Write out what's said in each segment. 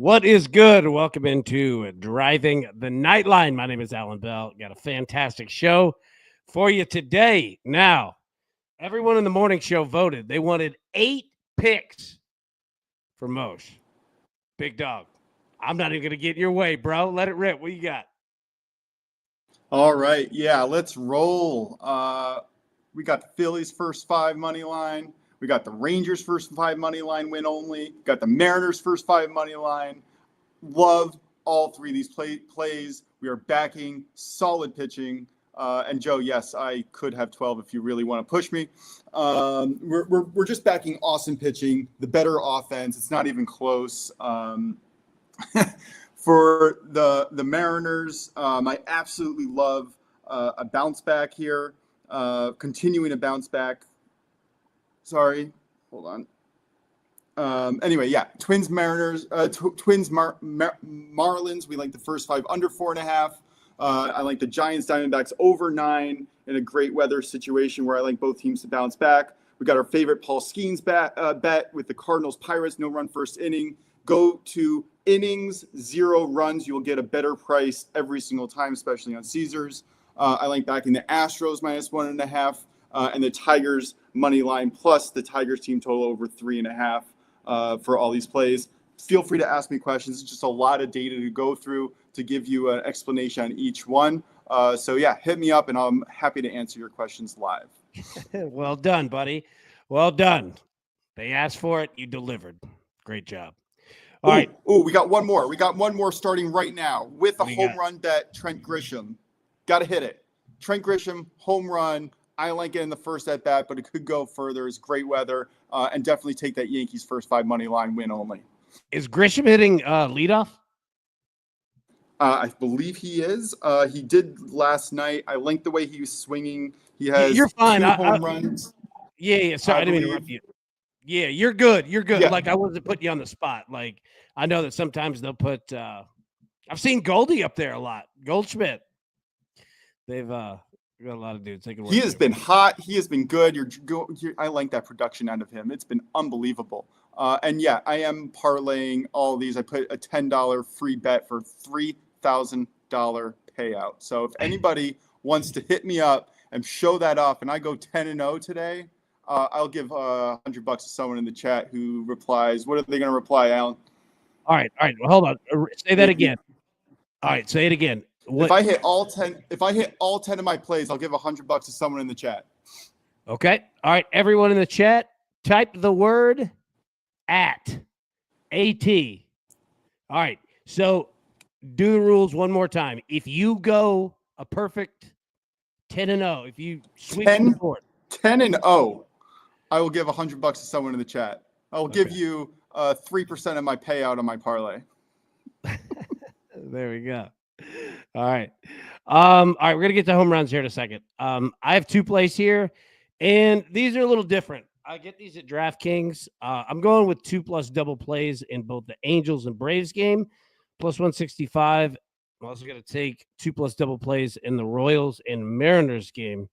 What is good? Welcome into Driving the Nightline. My name is Alan Bell. Got a fantastic show for you today. Now, everyone in the morning show voted. They wanted 8 picks for Moshe. Big dog. I'm not even going to get in your way, bro. Let it rip. What you got? All right. Yeah, let's roll. We got the Phillies first 5 money line. We got the Rangers first 5 money line win only. Got the Mariners first 5 money line. Love all 3 of these plays. We are backing solid pitching. And Joe, yes, I could have 12 if you really want to push me. We're just backing awesome pitching, the better offense. It's not even close. For the Mariners, I absolutely love a bounce back here, continuing to bounce back. Sorry, hold on. Anyway, yeah, Twins, Mariners, Twins, Marlins. We like the first 5 under 4.5. I like the Giants, Diamondbacks over 9 in a great weather situation where I like both teams to bounce back. We got our favorite Paul Skeens bet with the Cardinals, Pirates, no run first inning. Go to innings, 0 runs. You'll get a better price every single time, especially on Caesars. I like backing the Astros minus 1.5 and the Tigers money line plus the Tigers team total over 3.5 for all these plays. Feel free to ask me questions. It's just a lot of data to go through to give you an explanation on each one. So yeah, hit me up and I'm happy to answer your questions live. Well done, buddy. Well done. They asked for it. You delivered. Great job. All right. Oh, we got one more. We got one more starting right now with a home run bet. Trent Grisham. Got to hit it. Trent Grisham, home run. I like it in the first at bat, but it could go further. It's great weather. And definitely take that Yankees first 5 money line win only. Is Grisham hitting leadoff? I believe he is. He did last night. I like the way he was swinging. He has You're fine. 2 home runs. Yeah. Sorry, I didn't mean to interrupt you. Yeah, you're good. You're good. Yeah. Like, I wasn't putting you on the spot. Like, I know that sometimes they'll put I've seen Goldie up there a lot. Goldschmidt. They've got a lot of dudes. He has been hot. He has been good. I like that production out of him. It's been unbelievable. And yeah, I am parlaying all these. I put a $10 free bet for $3,000 payout. So if anybody wants to hit me up and show that off, and I go 10-0 today, I'll give $100 to someone in the chat who replies. What are they going to reply, Alan? All right. Well, hold on. Say that again. All right, say it again. If I hit all 10 of my plays, I'll give $100 to someone in the chat. Okay. All right, everyone in the chat, type the word AT. All right. So do the rules one more time. If you go a perfect 10-0, if you sweep the board, 10-0, I will give $100 to someone in the chat. I will give you 3% of my payout on my parlay. There we go. All right. All right, we're gonna get to home runs here in a second. I have 2 plays here, and these are a little different. I get these at DraftKings. I'm going with 2+ double plays in both the Angels and Braves game, plus 165. I'm also going to take 2+ double plays in the Royals and Mariners game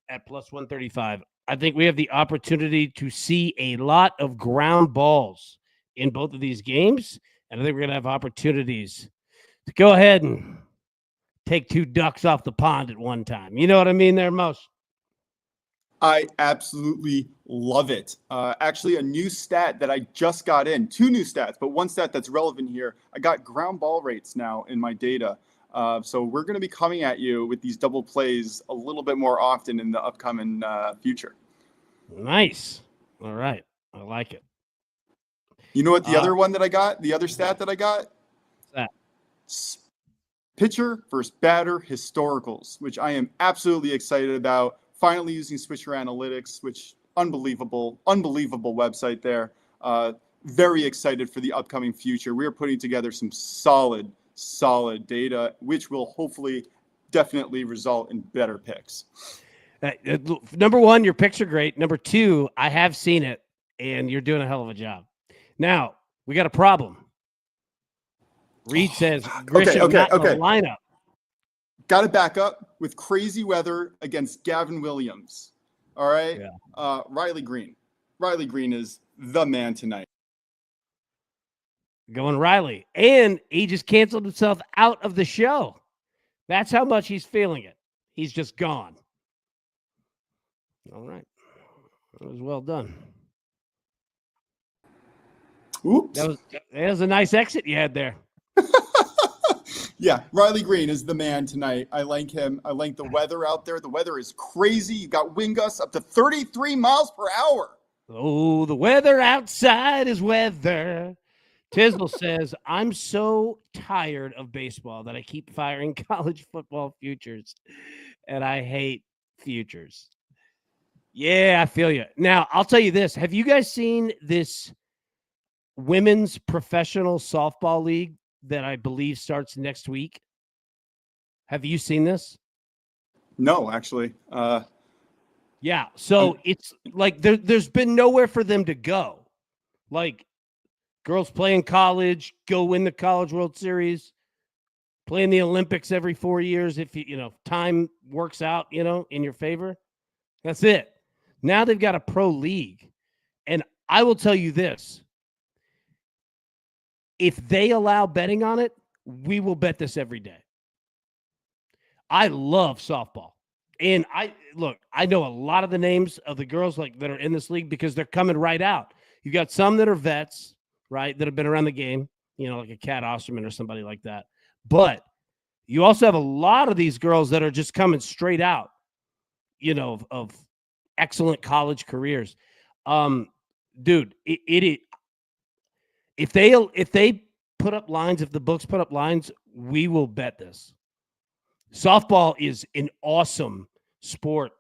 at plus 135. I think we have the opportunity to see a lot of ground balls in both of these games, and I think we're going to have opportunities to go ahead and take 2 ducks off the pond at one time. You know what I mean there, Moshe? I absolutely love it. Actually, a new stat that I just got in, 2 new stats, but one stat that's relevant here. I got ground ball rates now in my data. So we're going to be coming at you with these double plays a little bit more often in the upcoming future. Nice. All right. I like it. You know what the other one that I got? The other stat that I got? What's that? Pitcher versus batter historicals, which I am absolutely excited about. Finally using Switcher Analytics, which unbelievable website there. Very excited for the upcoming future. We are putting together some solid data, which will hopefully definitely result in better picks. Number 1, your picks are great. Number 2, I have seen it, and you're doing a hell of a job. Now, we got a problem. Reed says Grisham not in the lineup. Got to back up with crazy weather against Gavin Williams. All right. Yeah. Riley Green. Riley Green is the man tonight. Going Riley. And he just canceled himself out of the show. That's how much he's feeling it. He's just gone. All right. That was well done. Oops. That was a nice exit you had there. Yeah, Riley Green is the man tonight. I like him. I like the weather out there. The weather is crazy. You got wind gusts up to 33 miles per hour. Oh, the weather outside is weather. Tizzle says, I'm so tired of baseball that I keep firing college football futures, and I hate futures. Yeah, I feel you. Now, I'll tell you this. Have you guys seen this women's professional softball league that I believe starts next week? Have you seen this? No, actually. Yeah. So it's like there's been nowhere for them to go. Like girls play in college, go win the College World Series, play in the Olympics every 4 years if time works out, in your favor. That's it. Now they've got a pro league. And I will tell you this. If they allow betting on it, we will bet this every day. I love softball. And I know a lot of the names of the girls that are in this league because they're coming right out. You got some that are vets, right, that have been around the game, like a Kat Osterman or somebody like that. But you also have a lot of these girls that are just coming straight out, of excellent college careers. Dude, if they put up lines, if the books put up lines, we will bet this. Softball is an awesome sport.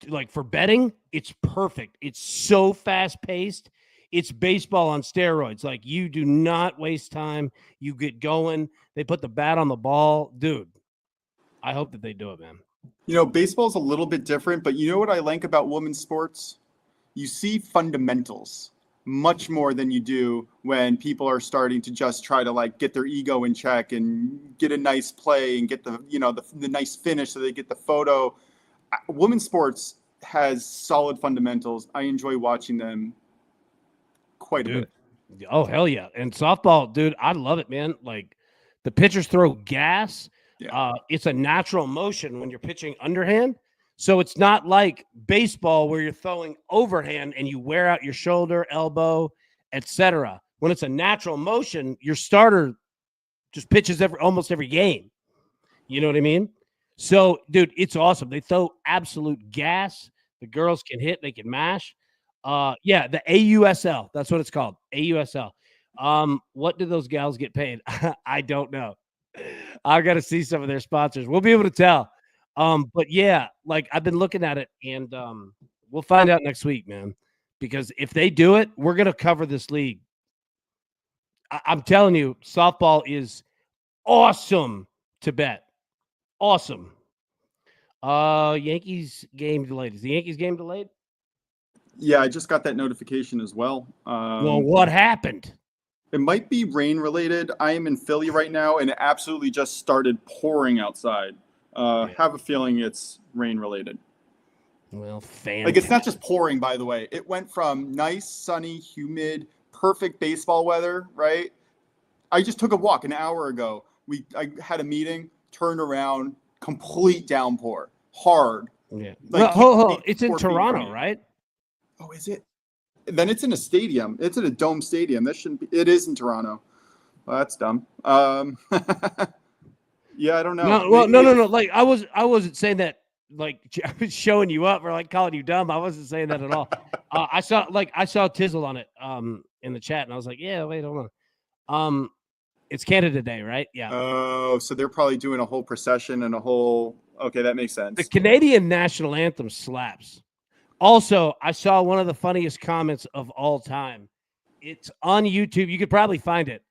Like for betting, it's perfect. It's so fast paced. It's baseball on steroids. Like you do not waste time. You get going. They put the bat on the ball. Dude, I hope that they do it, man. Baseball's a little bit different, but you know what I like about women's sports? You see fundamentals much more than you do when people are starting to just try to get their ego in check and get a nice play and get the nice finish so they get the photo. Women's sports has solid fundamentals. I enjoy watching them quite a bit. Oh, hell yeah. And softball, dude, I love it, man. Like the pitchers throw gas. Yeah. It's a natural motion when you're pitching underhand. So it's not like baseball where you're throwing overhand and you wear out your shoulder, elbow, etc. When it's a natural motion, your starter just pitches almost every game. You know what I mean? So, dude, it's awesome. They throw absolute gas. The girls can hit. They can mash. Yeah, the AUSL. That's what it's called, AUSL. What do those gals get paid? I don't know. I got to see some of their sponsors. We'll be able to tell. But yeah, I've been looking at it, and we'll find out next week, man. Because if they do it, we're gonna cover this league. I'm telling you, softball is awesome to bet. Awesome. Yankees game delayed. Is the Yankees game delayed? Yeah, I just got that notification as well. Well, what happened? It might be rain related. I am in Philly right now, and it absolutely just started pouring outside. Have a feeling it's rain related. Well, fantastic. It's not just pouring, by the way. It went from nice, sunny, humid, perfect baseball weather, right? I just took a walk an hour ago. I had a meeting, turned around, complete downpour, hard. Yeah. It's in Toronto, right? Oh, is it? Then it's in a stadium. It's in a dome stadium. That shouldn't be. It is in Toronto. Well, that's dumb. Yeah, I don't know. No. I wasn't saying that. I was showing you up or calling you dumb. I wasn't saying that at all. I saw Tizzle on it in the chat, and I was like, yeah, wait, hold on. It's Canada Day, right? Yeah. Oh, so they're probably doing a whole procession and a whole. Okay, that makes sense. The Canadian national anthem slaps. Also, I saw one of the funniest comments of all time. It's on YouTube. You could probably find it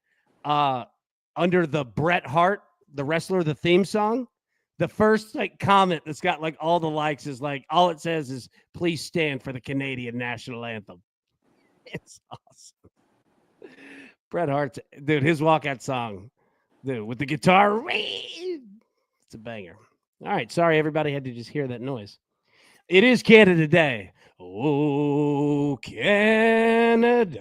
under the Bret Hart, the wrestler, the theme song. The first comment that's got all the likes is all it says is please stand for the Canadian national anthem. It's awesome. Bret Hart, dude, his walkout song, dude, with the guitar, it's a banger. All right, sorry everybody had to just hear that noise. It is Canada Day. Oh, Canada.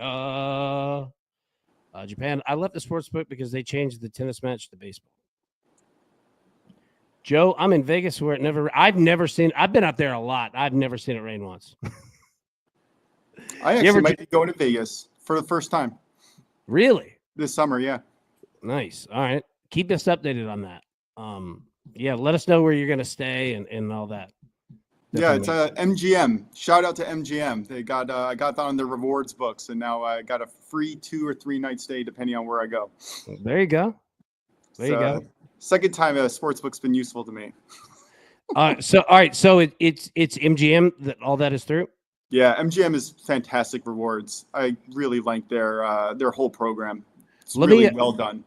Japan. I left the sports book because they changed the tennis match to baseball. Joe, I'm in Vegas where I've never seen. I've been out there a lot. I've never seen it rain once. I actually might be going to Vegas for the first time. Really? This summer, yeah. Nice. All right. Keep us updated on that. Yeah, let us know where you're going to stay and all that. Definitely. Yeah, it's MGM. Shout out to MGM. They got I got that on their rewards books, and now I got a free 2 or 3 night stay depending on where I go. There you go. There you go. Second time a sports book's been useful to me. So it's MGM that all that is through. Yeah, MGM is fantastic rewards. I really like their whole program. It's really well done.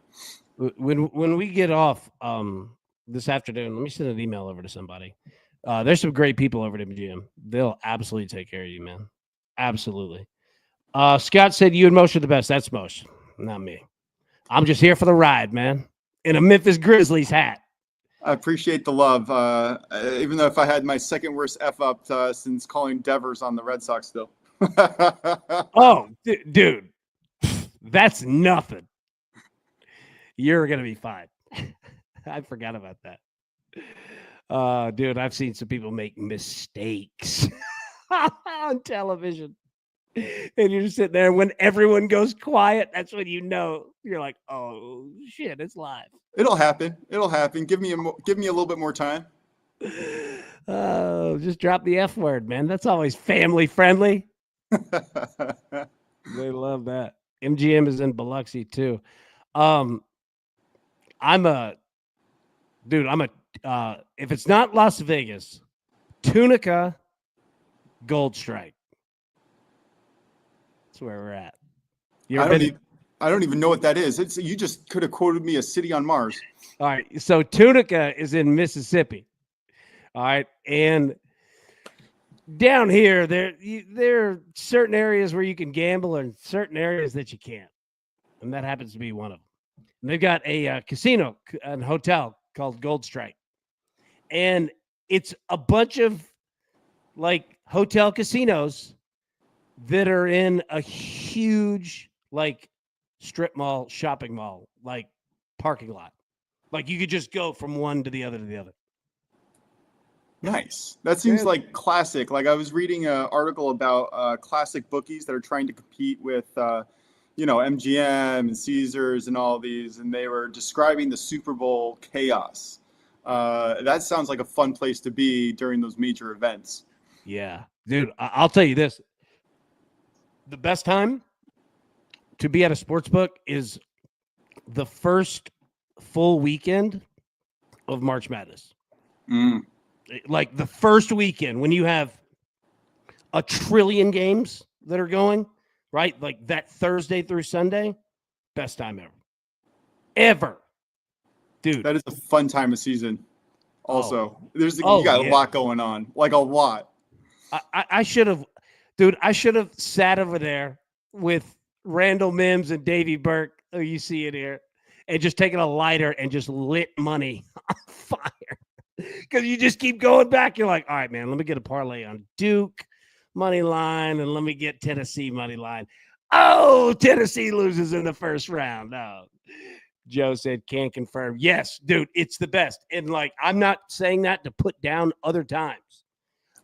When we get off this afternoon, let me send an email over to somebody. There's some great people over at MGM. They'll absolutely take care of you, man. Absolutely. Scott said you and Moshe are the best. That's Moshe, not me. I'm just here for the ride, man. In a Memphis Grizzlies hat. I appreciate the love. Even though if I had my second worst F up since calling Devers on the Red Sox still. Oh, dude. That's nothing. You're going to be fine. I forgot about that. Dude, I've seen some people make mistakes on television. And you're just sitting there. When everyone goes quiet, that's when you know. You're like, oh, shit, it's live. It'll happen. It'll happen. Give me a little bit more time. Oh, just drop the F word, man. That's always family friendly. They love that. MGM is in Biloxi, too. If it's not Las Vegas, Tunica, Gold Strike. That's where we're at. I don't even know what that is. You just could have quoted me a city on Mars. All right. So Tunica is in Mississippi. All right. And down here, there are certain areas where you can gamble and certain areas that you can't. And that happens to be one of them. And they've got a casino and hotel called Gold Strike. And it's a bunch of like hotel casinos that are in a huge like strip mall, shopping mall, like parking lot. Like you could just go from one to the other to the other. Nice. That seems like classic. Like I was reading an article about classic bookies that are trying to compete with, MGM and Caesars and all these, and they were describing the Super Bowl chaos. That sounds like a fun place to be during those major events. Yeah, dude, I'll tell you this. The best time to be at a sports book is the first full weekend of March Madness. Like the first weekend when you have 1 trillion games that are going, right? Like that Thursday through Sunday, best time ever. Dude. That is a fun time of season. Also, you got a lot going on, like a lot. I should have sat over there with Randall Mims and Davey Burke, who you see it here, and just taken a lighter and just lit money on fire. Because you just keep going back. You're like, all right, man, let me get a parlay on Duke money line, and let me get Tennessee money line. Oh, Tennessee loses in the first round. Oh, Joe said, can't confirm. Yes, dude, it's the best. And like, I'm not saying that to put down other times.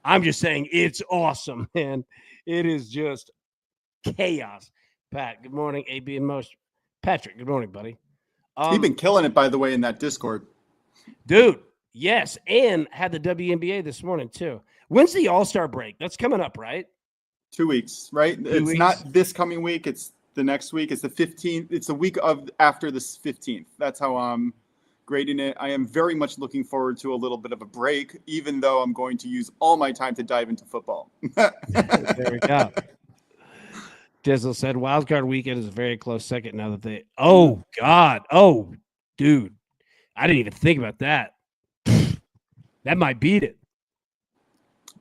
I'm just saying it's awesome, man. It is just chaos. Pat, good morning. AB and Most. Patrick, good morning, buddy. He's been killing it, by the way, in that Discord. Dude, yes. And had the WNBA this morning, too. When's the All-Star break? That's coming up, right? 2 weeks, right? It's not this coming week. It's the next week. It's the 15th. It's the week of after the 15th. That's how I'm grading it. I am very much looking forward to a little bit of a break, even though I'm going to use all my time to dive into football. There we go. Dizzle said wildcard weekend is a very close second now that they – oh, God. Oh, dude. I didn't even think about that. That might beat it.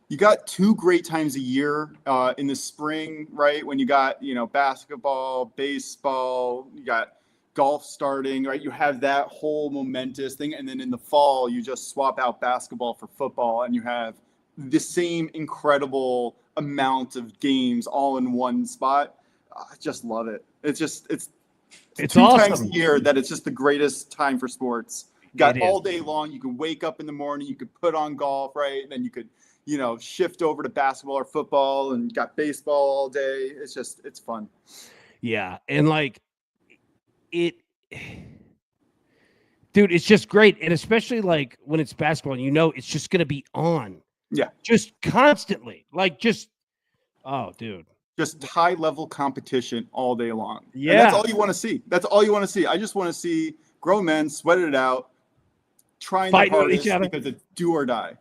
You got 2 great times a year in the spring, right? When you got, basketball, baseball, you got golf starting, right? You have that whole momentous thing. And then in the fall, you just swap out basketball for football and you have the same incredible amount of games all in one spot. I just love it. It's It's two times awesome. a year that it's just the greatest time for sports. You got all day long. You can wake up in the morning. You could put on golf, right? And then you could, shift over to basketball or football, and got baseball all day. It's fun. Yeah. And like dude, it's just great. And especially like when it's basketball, it's just going to be on. Yeah. Just constantly. Oh, dude. Just high level competition all day long. Yeah. And that's all you want to see. That's all you want to see. I just want to see grown men sweat it out, trying the hardest because it's do or die.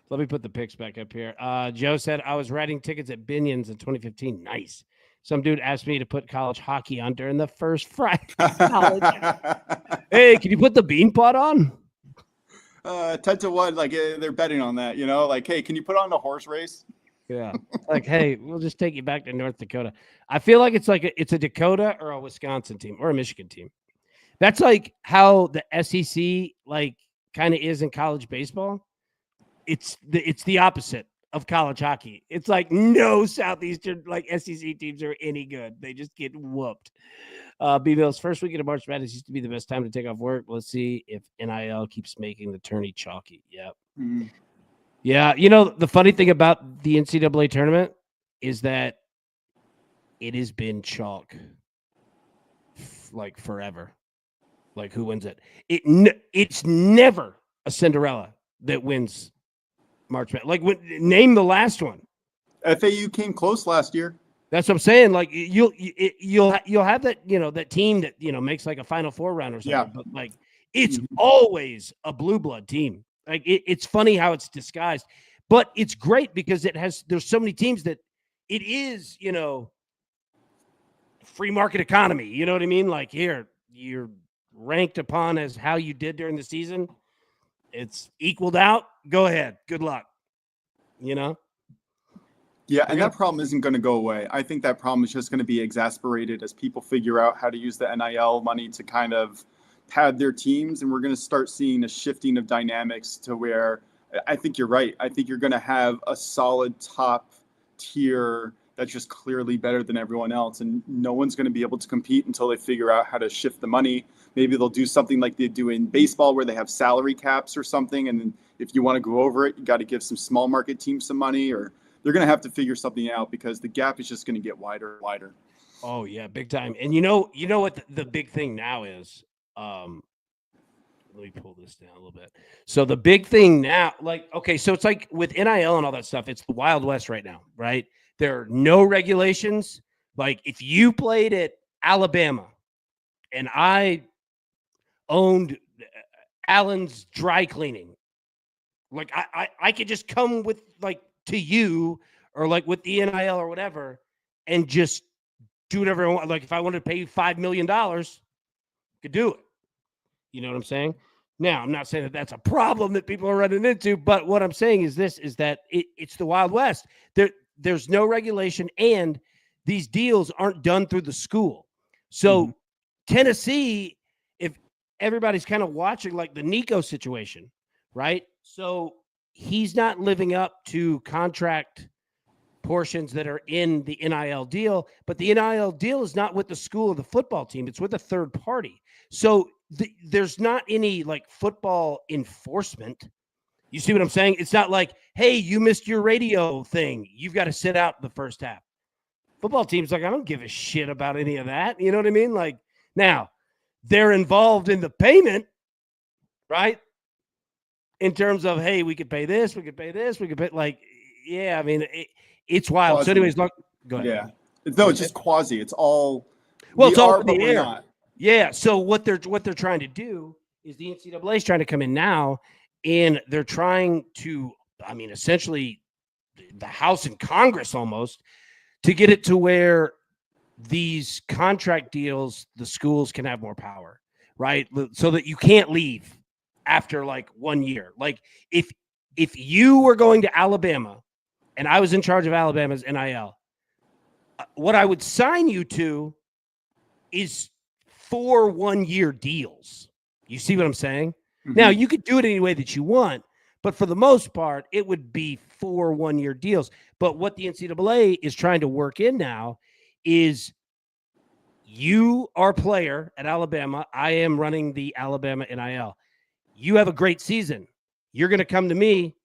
Let me put the pics back up here. Joe said, I was writing tickets at Binion's in 2015. Nice. Some dude asked me to put college hockey on during the first Friday. Hey, can you put the bean pot on? 10-1, like they're betting on that, like, hey, can you put on the horse race? Yeah. Like, hey, we'll just take you back to North Dakota. I feel like it's a Dakota or a Wisconsin team or a Michigan team. That's like how the SEC like kind of is in college baseball. It's the opposite of college hockey. It's like no Southeastern like SEC teams are any good. They just get whooped. B-Bill's first weekend of March Madness used to be the best time to take off work. Let's see if NIL keeps making the tourney chalky. Yep. Mm-hmm. Yeah. The funny thing about the NCAA tournament is that it has been chalk like forever. Like who wins it? It's never a Cinderella that wins March Madness. Like name the last one. FAU came close last year. That's what I'm saying. Like you'll have that, that team that, makes like a Final Four round or something. Yeah. But like it's always a blue blood team. Like it's funny how it's disguised, but it's great because there's so many teams that it is, free market economy. You know what I mean? Like here, you're ranked upon as how you did during the season. It's equaled out. Go ahead. Good luck. Yeah, and that problem isn't going to go away. I think that problem is just going to be exacerbated as people figure out how to use the NIL money to kind of pad their teams, and we're going to start seeing a shifting of dynamics to where I think you're right. I think you're going to have a solid top tier that's just clearly better than everyone else, and no one's going to be able to compete until they figure out how to shift the money. Maybe they'll do something like they do in baseball where they have salary caps or something, and if you want to go over it, you got to give some small market teams some money, or they're going to have to figure something out because the gap is just going to get wider and wider. Oh yeah, big time. And you know what the big thing now is? Let me pull this down a little bit. So the big thing now, so it's like with NIL and all that stuff, it's the Wild West right now, right? There are no regulations. Like if you played at Alabama and I owned Allen's dry cleaning, like I could just come with like to you or like with the NIL or whatever and just do whatever I want. Like if I wanted to pay you $5 million, could do it. You know what I'm saying? Now, I'm not saying that that's a problem that people are running into, but what I'm saying is that it's the Wild West. There's no regulation, and these deals aren't done through the school. So Tennessee, if everybody's kind of watching like the Nico situation, right? So he's not living up to contract portions that are in the NIL deal, but the NIL deal is not with the school or the football team. It's with a third party. So there's not any like football enforcement. You see what I'm saying? It's not like, hey, you missed your radio thing. You've got to sit out the first half. Football team's like, I don't give a shit about any of that. You know what I mean? Like now they're involved in the payment, right? In terms of, hey, we could pay this, we could pay this, we could pay like, yeah, I mean, it's wild. So anyways, look, go ahead. Yeah. No, it's just quasi. It's all. Well, it's all over the air. Not. Yeah. So what they're trying to do is the NCAA is trying to come in now, and they're trying to, I mean, essentially, the House and Congress almost to get it to where these contract deals, the schools can have more power, right? So that you can't leave after like 1 year. Like if you were going to Alabama and I was in charge of Alabama's NIL, what I would sign you to is 4 1-year deals. You see what I'm saying? Mm-hmm. Now, you could do it any way that you want, but for the most part, it would be 4 1-year deals. But what the NCAA is trying to work in now is You are a player at Alabama. I am running the Alabama NIL. You have a great season. You're going to come to me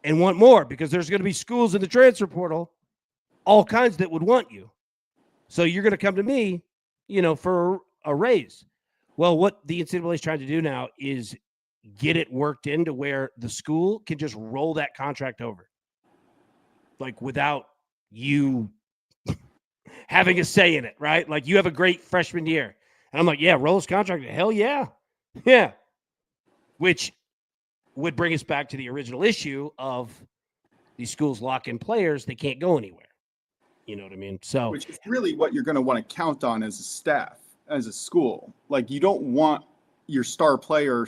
and want more because there's going to be schools in the transfer portal, all kinds that would want you. So you're going to come to me, for a raise. Well, what the NCAA is trying to do now is get it worked into where the school can just roll that contract over. Like without you having a say in it, right? Like you have a great freshman year. And I'm like, yeah, roll his contract. Hell yeah. Yeah. Which would bring us back to the original issue of these schools lock in players. They can't go anywhere. You know what I mean? So, which is really what you're going to want to count on as a staff, as a school. Like you don't want your star player,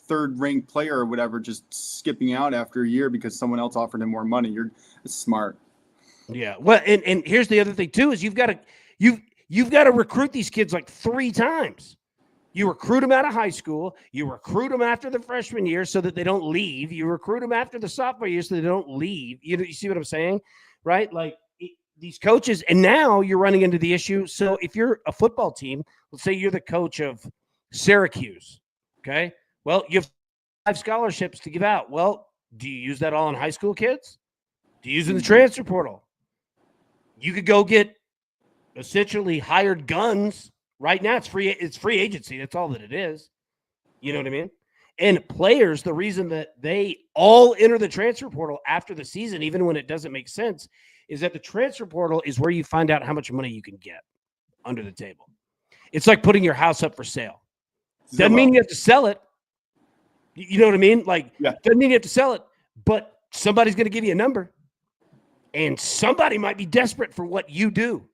third-ranked player or whatever, just skipping out after a year because someone else offered him more money. It's smart. Yeah. Well, and here's the other thing too, is you've got to recruit these kids like 3 times. You recruit them out of high school. You recruit them after the freshman year so that they don't leave. You recruit them after the sophomore year so they don't leave. You see what I'm saying? Right? Like these coaches, and now you're running into the issue. So if you're a football team, let's say you're the coach of Syracuse, okay? Well, you have 5 scholarships to give out. Well, do you use that all on high school kids? Do you use it in the transfer portal? You could go get essentially hired guns. Right now, it's free agency. That's all that it is. You know what I mean? And players, the reason that they all enter the transfer portal after the season, even when it doesn't make sense, is that the transfer portal is where you find out how much money you can get under the table. It's like putting your house up for sale. Doesn't mean you have to sell it. You know what I mean? Like, doesn't mean you have to sell it, but somebody's going to give you a number, and somebody might be desperate for what you do.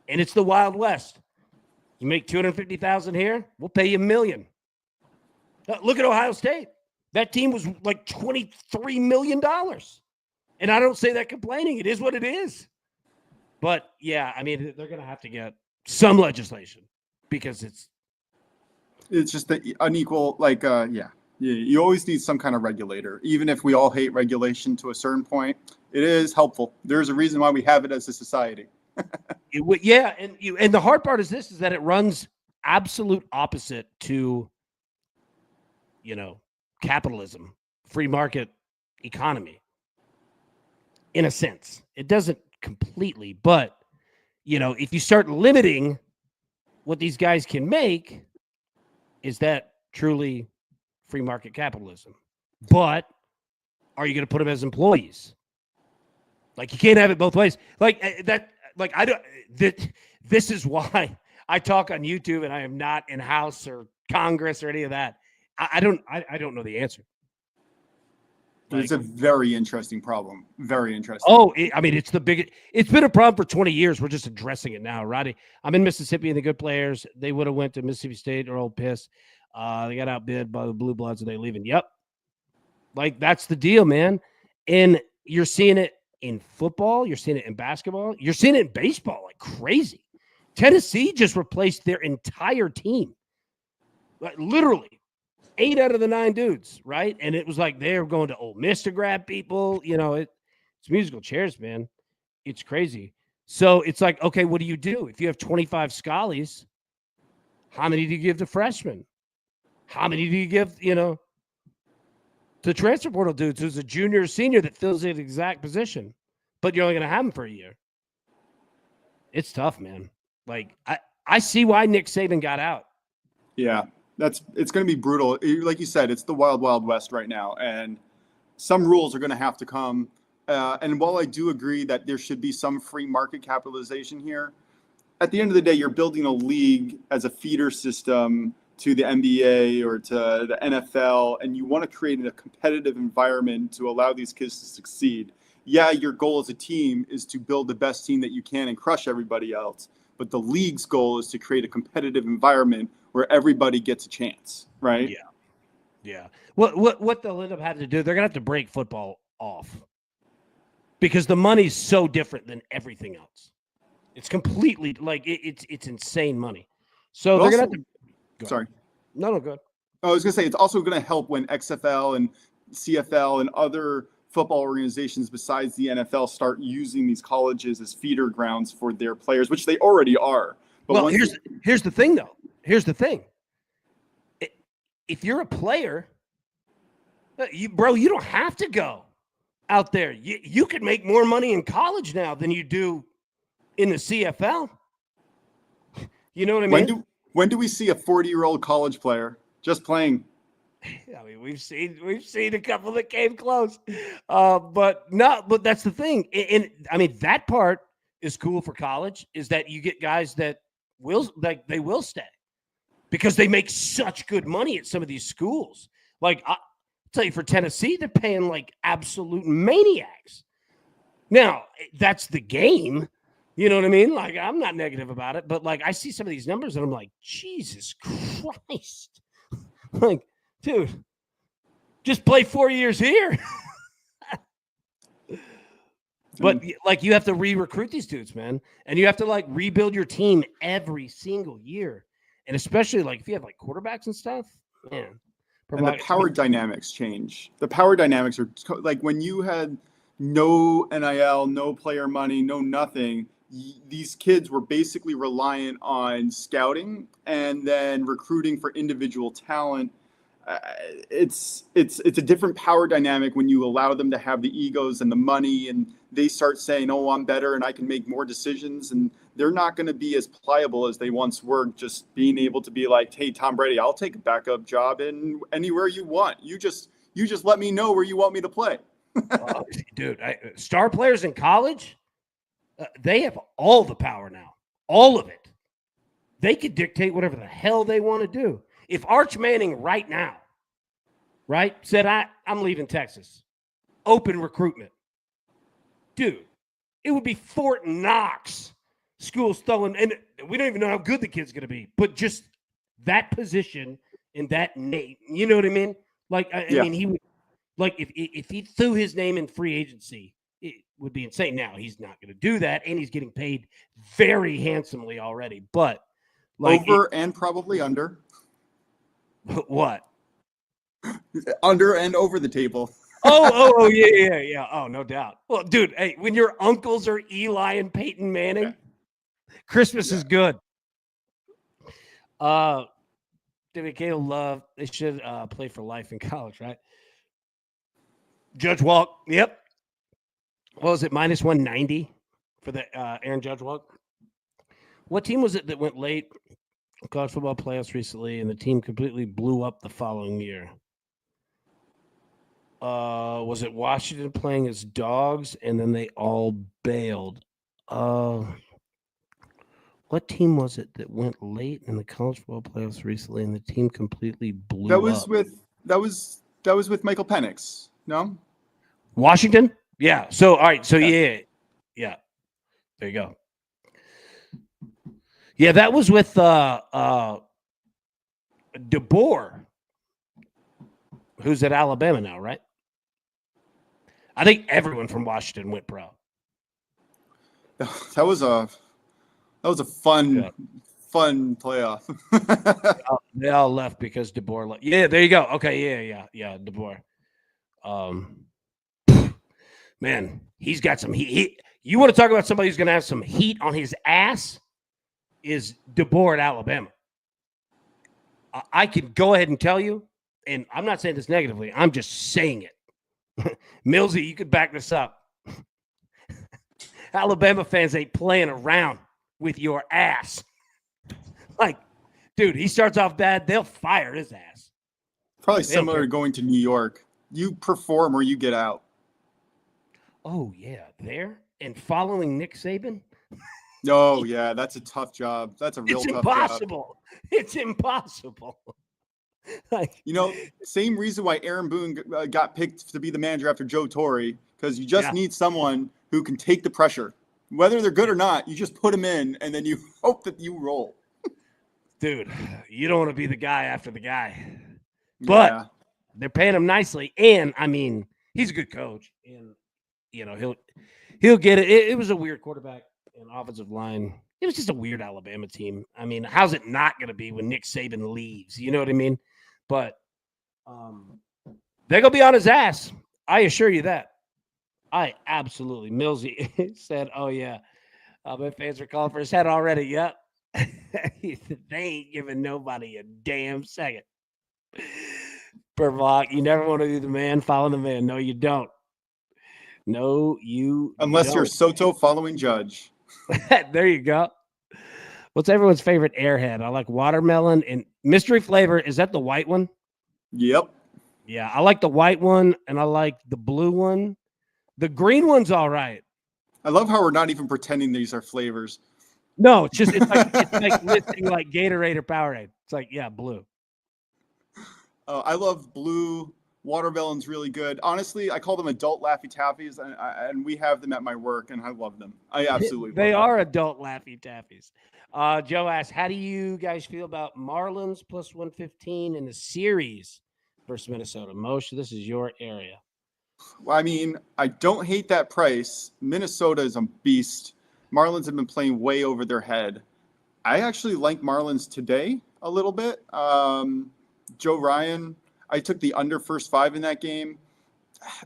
And it's the Wild West. You make $250,000 here, we'll pay you $1 million. Look at Ohio State. That team was like $23 million. And I don't say that complaining. It is what it is. But yeah, I mean, they're going to have to get some legislation because it's just the unequal, you always need some kind of regulator. Even if we all hate regulation to a certain point, it is helpful. There's a reason why we have it as a society. And the hard part is this, is that it runs absolute opposite to, capitalism, free market economy. In a sense, it doesn't completely, but if you start limiting what these guys can make, is that truly free market capitalism? But are you going to put them as employees? Like you can't have it both ways. Like that. Like I don't. This is why I talk on YouTube and I am not in House or Congress or any of that. I don't know the answer. It's a very interesting problem. Very interesting. Oh, it's the biggest. It's been a problem for 20 years. We're just addressing it now, Roddy. I'm in Mississippi, and the good players, they would have went to Mississippi State or Ole Miss. They got outbid by the Blue Bloods, and they leaving. Yep. Like that's the deal, man. And you're seeing it in football, you're seeing it in basketball, you're seeing it in baseball like crazy. Tennessee just replaced their entire team. Like literally 8 out of the 9 dudes, right? And it was like they were going to Ole Miss to grab people. It's musical chairs, man. It's crazy. So it's like, okay, what do you do? If you have 25 schollies, how many do you give to freshmen? How many do you give, the transfer portal dudes who's a junior or senior that fills the exact position, but you're only going to have him for a year? It's tough, man. Like I see why Nick Saban got out. Yeah, it's going to be brutal. Like you said, it's the wild, wild west right now. And some rules are going to have to come. And while I do agree that there should be some free market capitalization here, at the end of the day, you're building a league as a feeder system to the NBA or to the NFL, and you want to create a competitive environment to allow these kids to succeed. Yeah, your goal as a team is to build the best team that you can and crush everybody else. But the league's goal is to create a competitive environment where everybody gets a chance, right? Yeah. What they'll end up having to do, they're going to have to break football off because the money's so different than everything else. It's completely like it's insane money. So they're going to have to. Sorry. No, go ahead. I was going to say, it's also going to help when XFL and CFL and other football organizations besides the NFL start using these colleges as feeder grounds for their players, which they already are. But well, here's the thing, though. Here's the thing. If you're a player, you don't have to go out there. You could make more money in college now than you do in the CFL. You know what I mean? When do we see a 40-year-old college player just playing? I mean, we've seen a couple that came close, but that's the thing. And I mean, that part is cool for college, is that you get guys that they will stay because they make such good money at some of these schools. Like I'll tell you, for Tennessee, they're paying like absolute maniacs. Now that's the game. You know what I mean? Like, I'm not negative about it, but like I see some of these numbers and I'm like, Jesus Christ. Like, dude, just play 4 years here. But like, you have to re-recruit these dudes, man. And you have to like rebuild your team every single year. And especially like if you have like quarterbacks and stuff, man. And the power dynamics change. The power dynamics are like when you had no NIL, no player money, no nothing. These kids were basically reliant on scouting and then recruiting for individual talent. It's a different power dynamic when you allow them to have the egos and the money, and they start saying, "Oh, I'm better and I can make more decisions," and they're not going to be as pliable as they once were. Just being able to be like, "Hey, Tom Brady, I'll take a backup job in anywhere you want. You just let me know where you want me to play." Dude, star players in college. They have all the power now, all of it. They could dictate whatever the hell they want to do. If Arch Manning right now, right, said, I'm leaving Texas, open recruitment, dude, it would be Fort Knox schools throwing, and we don't even know how good the kid's going to be, but just that position and that name, you know what I mean? Like, I mean, he would, like, if he threw his name in free agency, it would be insane. Now he's not going to do that, and he's getting paid very handsomely already. But like over and probably under. What? Under and over the table. Oh, yeah. Oh, no doubt. Well, dude, hey, when your uncles are Eli and Peyton Manning, Christmas is good. David Cahill Love, they should play for life in college, right? Judge Walk, yep. What was it, minus 190 for the Aaron Judge Walk? What team was it that went late college football playoffs recently and the team completely blew up the following year? Was it Washington playing as dogs and then they all bailed? What team was it that went late in the college football playoffs recently and the team completely blew up? That was with Michael Penix, no? Washington? Yeah. So all right. So yeah. There you go. Yeah, that was with DeBoer, who's at Alabama now, right? I think everyone from Washington went pro. That was a fun playoff. They all left because DeBoer left. Yeah, there you go. Okay, yeah, DeBoer. Man, he's got some heat. You want to talk about somebody who's going to have some heat on his ass? Is DeBoer at Alabama. I can go ahead and tell you, and I'm not saying this negatively, I'm just saying it. Millsy, you could back this up. Alabama fans ain't playing around with your ass. Like, dude, he starts off bad, they'll fire his ass. Probably similar to going to New York. You perform or you get out. Oh, yeah, there? And following Nick Saban? Oh, yeah, that's a tough job. That's a real tough job. It's impossible. Like, same reason why Aaron Boone got picked to be the manager after Joe Torre, because you just need someone who can take the pressure. Whether they're good or not, you just put them in, and then you hope that you roll. Dude, you don't want to be the guy after the guy. But they're paying him nicely, and, I mean, he's a good coach, and, he'll get it. It was a weird quarterback. An offensive line. It was just a weird Alabama team. I mean, how's it not going to be when Nick Saban leaves? You know what I mean? But they're going to be on his ass. I assure you that. I absolutely. Millsy said, "Oh yeah, my fans are calling for his head already." Yep. He said, they ain't giving nobody a damn second. Per block, you never want to do the man follow the man. No, you don't. No, you Unless you're don't. Soto following Judge. There you go. What's everyone's favorite airhead? I like watermelon and mystery flavor. Is that the white one? Yep. Yeah, I like the white one and I like the blue one. The green one's all right. I love how we're not even pretending these are flavors. No, it's like listing like Gatorade or Powerade. It's like, yeah, blue. I love blue. Watermelon's really good. Honestly, I call them adult Laffy Taffies, and we have them at my work, and I love them. I absolutely They love are adult Laffy Taffies. Joe asks, how do you guys feel about Marlins plus 115 in the series versus Minnesota? Moshe, this is your area. them. I mean, I don't hate that price. Minnesota is a beast. Marlins have been playing way over their head. I actually like Marlins today a little bit. Joe Ryan, I took the under first 5 in that game.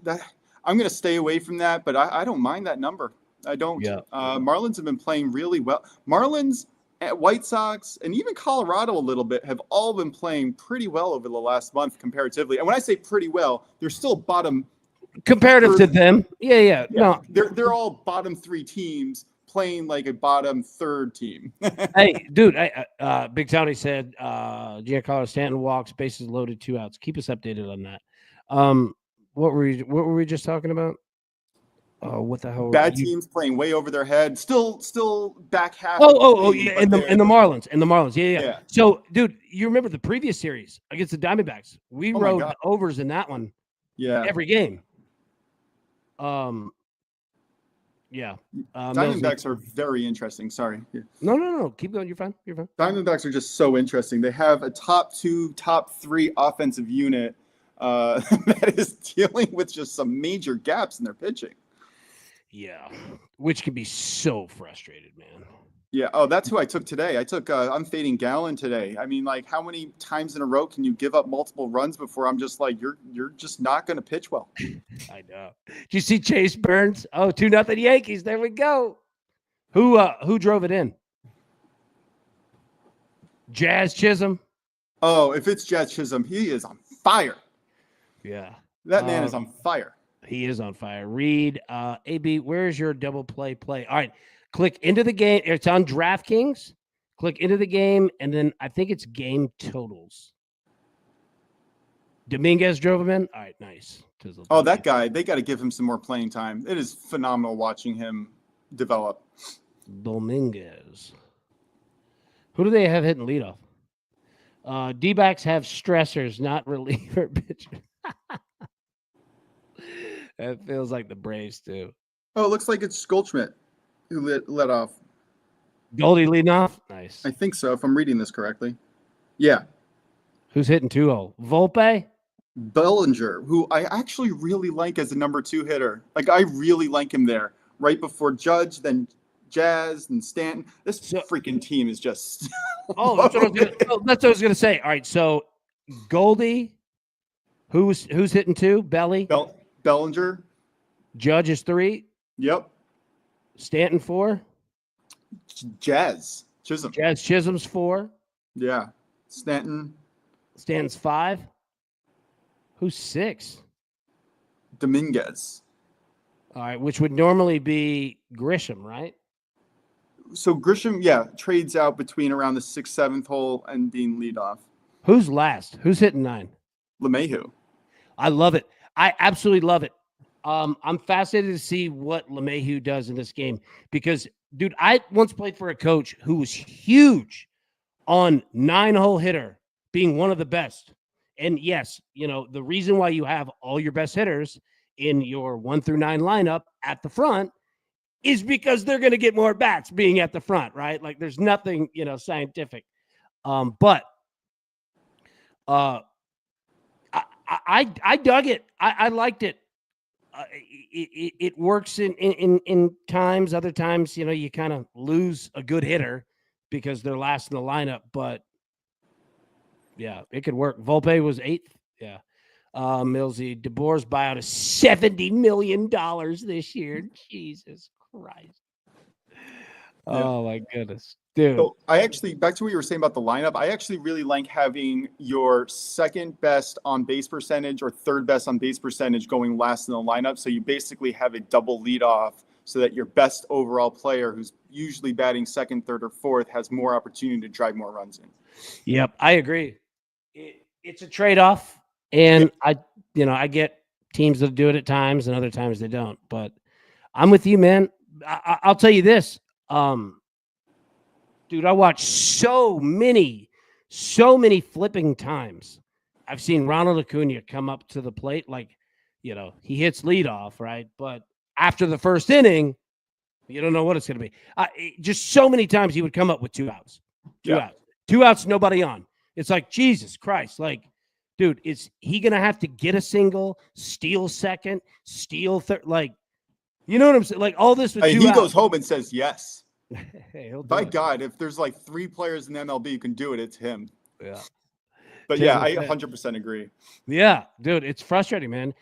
I'm going to stay away from that, but I don't mind that number. I don't. Yeah. Marlins have been playing really well. Marlins, White Sox, and even Colorado a little bit have all been playing pretty well over the last month comparatively. And when I say pretty well, they're still bottom. Comparative to them. Yeah. No. They're all bottom 3 teams playing like a bottom 3rd team. Hey, dude, Big Tony said Giancarlo Stanton walks, bases loaded, 2 outs. Keep us updated on that. What were we just talking about? What the hell? Bad teams playing way over their head. Still back half. Yeah, in the Marlins. Yeah. So, dude, you remember the previous series against the Diamondbacks? We rode the overs in that one. Yeah. Every game. Yeah. Diamondbacks are very interesting. Sorry. No. Keep going. You're fine. Diamondbacks are just so interesting. They have a top 2, top 3 offensive unit that is dealing with just some major gaps in their pitching. Yeah, which can be so frustrated, man. Yeah. Oh, that's who I took today. I'm fading Gallon today. I mean, like, how many times in a row can you give up multiple runs before I'm just like, you're just not going to pitch well? I know. Did you see Chase Burns? Oh, 2-0 Yankees. There we go. Who drove it in? Jazz Chisholm. Oh, if it's Jazz Chisholm, he is on fire. Yeah. That man is on fire. He is on fire. Reed, AB, where's your double play? All right. Click into the game. It's on DraftKings. Click into the game, and then I think it's game totals. Dominguez drove him in. All right, nice. Oh, that guy, they got to give him some more playing time. It is phenomenal watching him develop. Dominguez. Who do they have hitting leadoff? D-backs have stressors, not reliever pitchers. That feels like the Braves too. Oh, it looks like it's Goldschmidt who let off. Goldie leading off? Nice. I think so, if I'm reading this correctly. Yeah. Who's hitting 2-0? Volpe? Bellinger, who I actually really like as a number 2 hitter. Like, I really like him there. Right before Judge, then Jazz, and Stanton. This freaking team is just... that's what I was going to say. All right, so Goldie, who's hitting 2? Bellinger. Judge is 3. Yep. Stanton 4. Jazz Chisholm. Jazz Chisholm's 4. Yeah. Stanton's 5. Who's 6? Dominguez. All right, which would normally be Grisham, right? So Grisham, trades out between around the 6th, 7th hole and being leadoff. Who's last? Who's hitting 9? LeMahieu. I love it. I absolutely love it. I'm fascinated to see what LeMahieu does in this game because, dude, I once played for a coach who was huge on 9-hole hitter being one of the best. And yes, the reason why you have all your best hitters in your 1 through 9 lineup at the front is because they're going to get more bats being at the front, right? Like there's nothing, scientific. But I dug it. I liked it. It works in times. Other times, you kind of lose a good hitter because they're last in the lineup. But yeah, it could work. Volpe was 8th. Yeah. Millsy, DeBoer's buyout is $70 million this year. Jesus Christ. Oh, my goodness. Dude. So I actually, back to what you were saying about the lineup, I actually really like having your second best on base percentage or third best on base percentage going last in the lineup. So you basically have a double leadoff so that your best overall player, who's usually batting second, third, or fourth, has more opportunity to drive more runs in. Yep, I agree. It's a trade-off, and I get teams that do it at times and other times they don't. But I'm with you, man. I'll tell you this. Dude, I watched so many flipping times. I've seen Ronald Acuna come up to the plate like, he hits leadoff, right? But after the first inning, you don't know what it's going to be. Just so many times he would come up with 2 outs. 2 outs, nobody on. It's like, Jesus Christ. Like, dude, is he going to have to get a single, steal second, steal third? Like, you know what I'm saying? Like, all this with 2 he outs. goes home and says yes. Hey, by God, if there's like 3 players in MLB who can do it, it's him. Yeah. But yeah, I 100% agree. Yeah, dude, it's frustrating, man.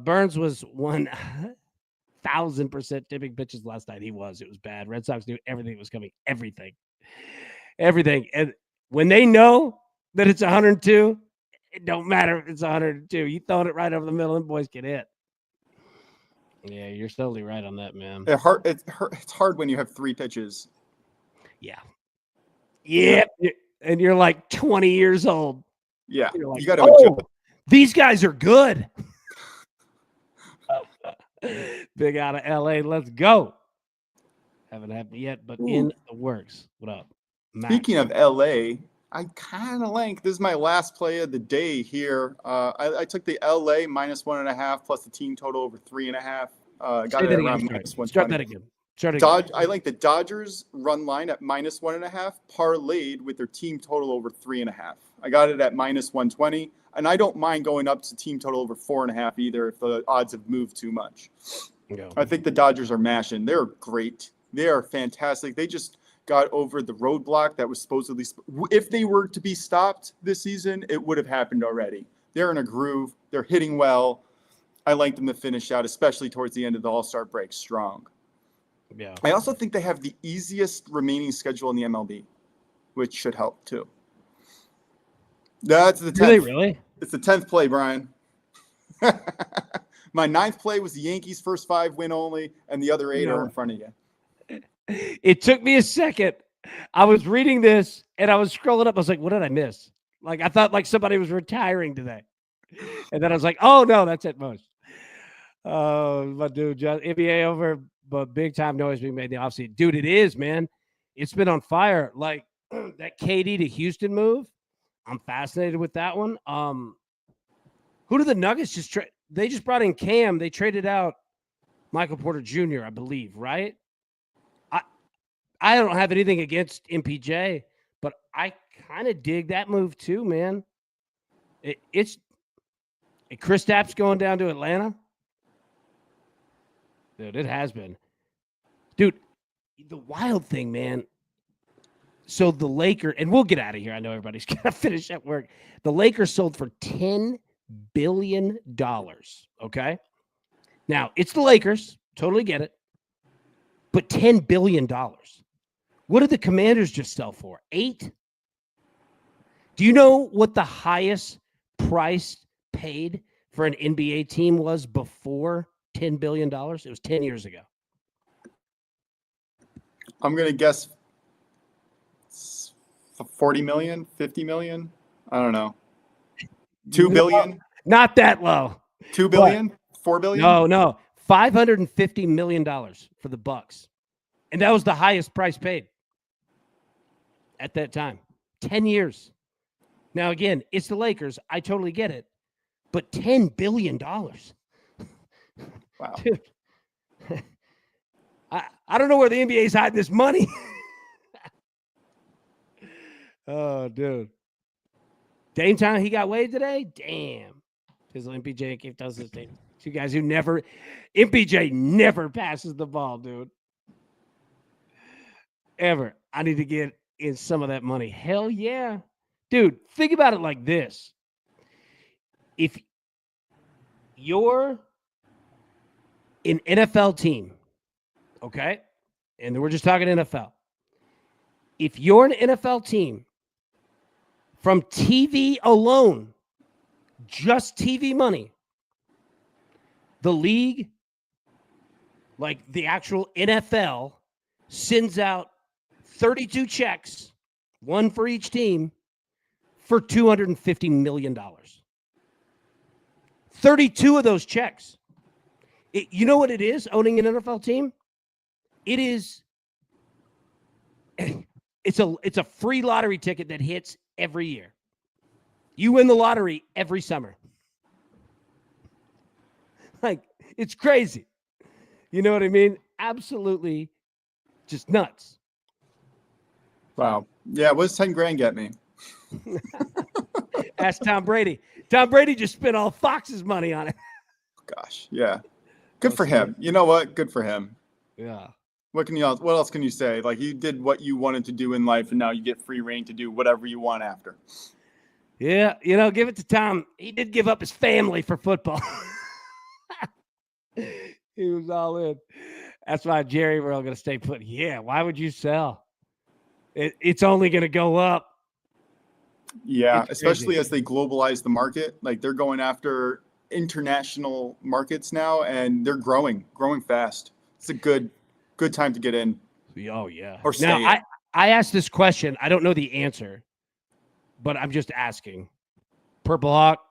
Burns was 1,000% tipping pitches last night. It was bad. Red Sox knew everything was coming. Everything. And when they know that it's 102, it don't matter if it's 102. You throwing it right over the middle, and boys get hit. Yeah, you're totally right on that, man. It's hard when you have 3 pitches. Yeah. And you're like 20 years old. Yeah, like, you got to adjust. These guys are good. Big out of LA. Let's go. Haven't happened yet, but in the works. What up, Max? Speaking of LA, I kind of like this is my last play of the day here. I took the LA -1.5 plus the team total over 3.5. Got it around -120. Start that again. I like the Dodgers run line at -1.5 parlayed with their team total over 3.5. I got it at -120, and I don't mind going up to team total over 4.5 either if the odds have moved too much. Yeah. I think the Dodgers are mashing. They're great. They are fantastic. They just got over the roadblock that was supposedly, if they were to be stopped this season, it would have happened already. They're in a groove. They're hitting well. I like them to finish out, especially towards the end of the All-Star break, strong. Yeah. I also think they have the easiest remaining schedule in the MLB, which should help too. That's the 10th. Do they really? It's the 10th play, Brian. My 9th play was the Yankees' first 5 win only, and the other 8 are in front of you. It took me a second. I was reading this, and I was scrolling up. I was like, what did I miss? Like, I thought like somebody was retiring today. And then I was like, oh, no, that's at most. But dude, just NBA over, but big time noise being made in the offseason. Dude, it is, man. It's been on fire. Like that KD to Houston move. I'm fascinated with that one. Who did the Nuggets just trade? They just brought in Cam. They traded out Michael Porter Jr., I believe, right? I don't have anything against MPJ, but I kind of dig that move too, man. It's Kristaps going down to Atlanta. Dude, it has been. Dude, the wild thing, man. So the Lakers, and we'll get out of here. I know everybody's got to finish at work. The Lakers sold for $10 billion, okay? Now, it's the Lakers. Totally get it. But $10 billion. What did the Commanders just sell for? 8? Do you know what the highest price paid for an NBA team was before $10 billion? It was 10 years ago. I'm going to guess 40 million, 50 million. I don't know. 2 billion? Not that low. 2 billion? 4 billion? No. $550 million for the Bucks. And that was the highest price paid at that time. 10 years. Now, again, it's the Lakers. I totally get it. But $10 billion. Wow. Dude. I don't know where the NBA's hiding this money. Oh, dude. Dame time, he got waived today? Damn. Because MPJ keep does this thing. 2 guys who never, MPJ never passes the ball, dude. Ever. I need to get in some of that money. Hell yeah. Dude, think about it like this. If you're an NFL team, okay, and we're just talking NFL. If you're an NFL team, from TV alone, just TV money, the league, like the actual NFL, sends out 32 checks, one for each team, for $250 million. 32 of those checks. You know what it is, owning an NFL team? It is, it's a free lottery ticket that hits every year. You win the lottery every summer. Like, it's crazy. You know what I mean? Absolutely just nuts. Wow. Yeah, what does 10 grand get me? Ask Tom Brady. Tom Brady just spent all Fox's money on it. Gosh, yeah. Good for him. You know what? Good for him. Yeah. What else can you say? Like, you did what you wanted to do in life, and now you get free reign to do whatever you want after. Yeah, give it to Tom. He did give up his family for football. He was all in. That's why Jerry, we're all going to stay put. Yeah, why would you sell? It's only going to go up. Yeah, especially as they globalize the market. Like, they're going after international markets now, and they're growing fast. It's a good time to get in. Oh, yeah. Or stay now, in. I asked this question. I don't know the answer, but I'm just asking. Purple Hawk,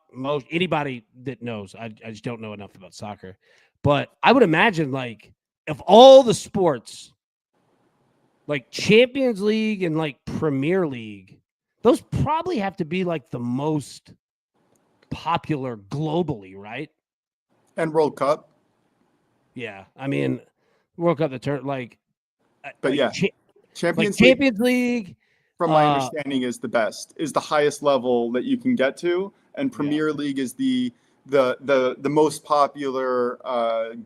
anybody that knows. I just don't know enough about soccer. But I would imagine, like, of all the sports, like Champions League and like Premier League, those probably have to be like the most popular globally, right? And World Cup. Yeah. I mean, World Cup, But yeah, Champions League, from my understanding, is the highest level that you can get to, and Premier League is the most popular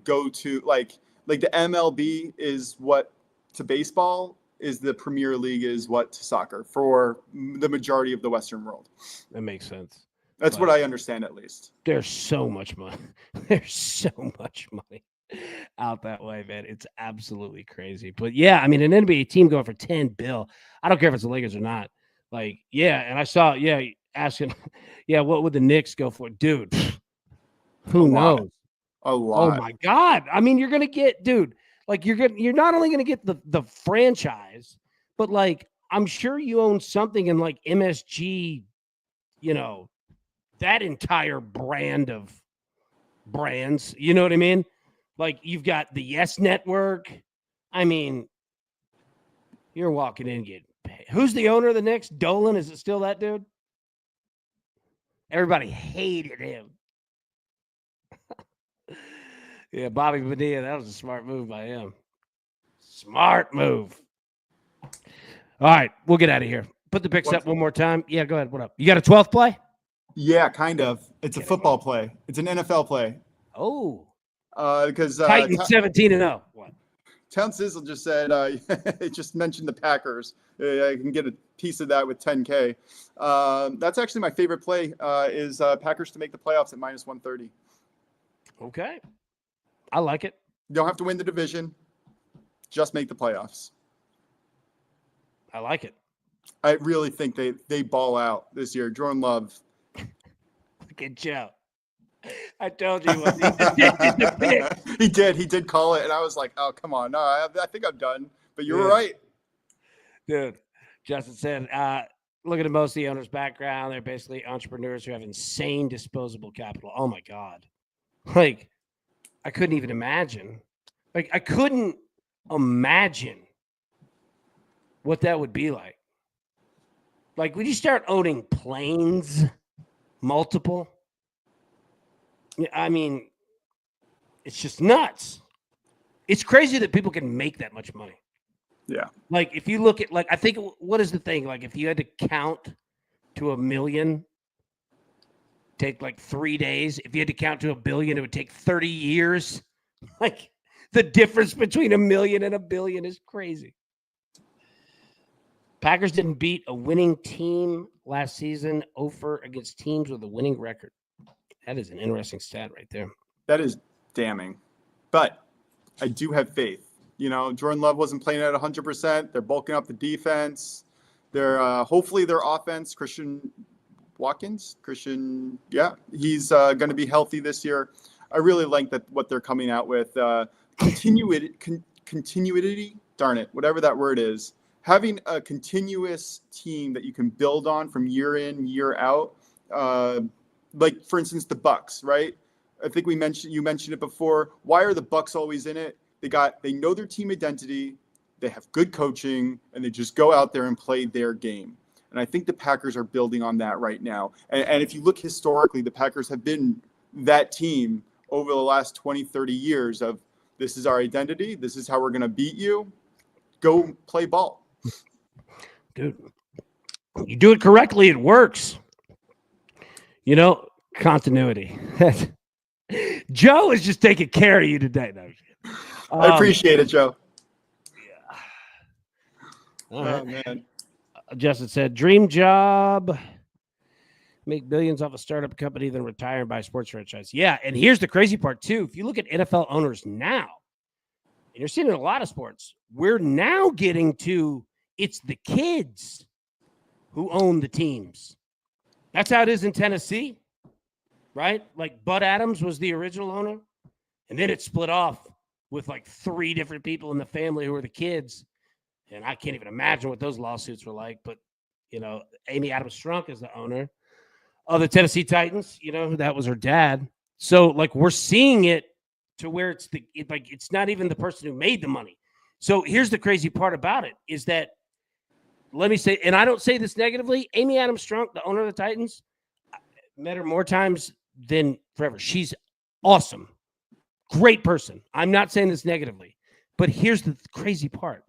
go-to. Like the MLB is what to baseball is the Premier League is what to soccer for the majority of the Western world. That makes sense. That's what I understand, at least. There's so much money. There's so much money out that way, man. It's absolutely crazy. But yeah, I mean, an NBA team going for $10 billion. I don't care if it's the Lakers or not. Like, yeah, and I saw, asking, what would the Knicks go for? Dude, who knows? A lot. Oh my God. I mean, you're gonna get, dude, like you're not only gonna get the franchise, but like I'm sure you own something in like MSG, that entire brand of brands. You know what I mean? Like you've got the Yes Network. I mean, you're walking in getting paid. Who's the owner of the Knicks? Dolan? Is it still that dude? Everybody hated him. Yeah, Bobby Bonilla, that was a smart move by him. Smart move. All right, we'll get out of here. Put the picks up one more time. Yeah, go ahead. What up? You got a 12th play? Yeah, kind of. It's a football play. It's an NFL play. Oh. Because Titans 17-0. What? Town Sizzle just said, it just mentioned the Packers. I can get a piece of that with 10K. That's actually my favorite play is Packers to make the playoffs at -130. Okay. I like it. You don't have to win the division. Just make the playoffs. I like it. I really think they ball out this year. Jordan Love. Good job. I told you. He did call it, and I was like, oh, come on. No, I think I'm done. But you were right. Dude, Justin said, looking at most of the owners' background, they're basically entrepreneurs who have insane disposable capital. Oh, my God. Like, I couldn't even imagine. Like, I couldn't imagine what that would be like. Like, when you start owning planes, multiple, I mean, it's just nuts. It's crazy that people can make that much money. Yeah. Like, if you look at, like, I think, what is the thing? Like, if you had to count to 1 million, take like 3 days. If you had to count to 1 billion, it would take 30 years. Like, the difference between 1 million and 1 billion is crazy. Packers didn't beat a winning team last season, over against teams with a winning record. That is an interesting stat right there. That is damning. But I do have faith. You know, Jordan Love wasn't playing at 100%. They're bulking up the defense. They're hopefully their offense, Christian, yeah, he's going to be healthy this year. I really like that what they're coming out with. Continuity, darn it, whatever that word is. Having a continuous team that you can build on from year in, year out. Like, for instance, the Bucks, right? I think you mentioned it before. Why are the Bucks always in it? They know their team identity, they have good coaching, and they just go out there and play their game. And I think the Packers are building on that right now. And if you look historically, the Packers have been that team over the last 20, 30 years of this is our identity, this is how we're going to beat you. Go play ball. Dude, you do it correctly, it works. You know, continuity. Joe is just taking care of you today. No, I appreciate it, Joe. Yeah. All right. Oh, man. Justin said, dream job, make billions off a startup company, then retire and buy a sports franchise. Yeah, and here's the crazy part, too. If you look at NFL owners now, and you're seeing it in a lot of sports, we're now getting to it's the kids who own the teams. That's how it is in Tennessee, right? Like Bud Adams was the original owner, and then it split off with like 3 different people in the family who were the kids. And I can't even imagine what those lawsuits were like. But, you know, Amy Adams Strunk is the owner of the Tennessee Titans. You know, that was her dad. So, like, we're seeing it to where it's not even the person who made the money. So here's the crazy part about it is that, let me say, and I don't say this negatively, Amy Adams Strunk, the owner of the Titans, I met her more times than forever. She's awesome. Great person. I'm not saying this negatively. But here's the crazy part.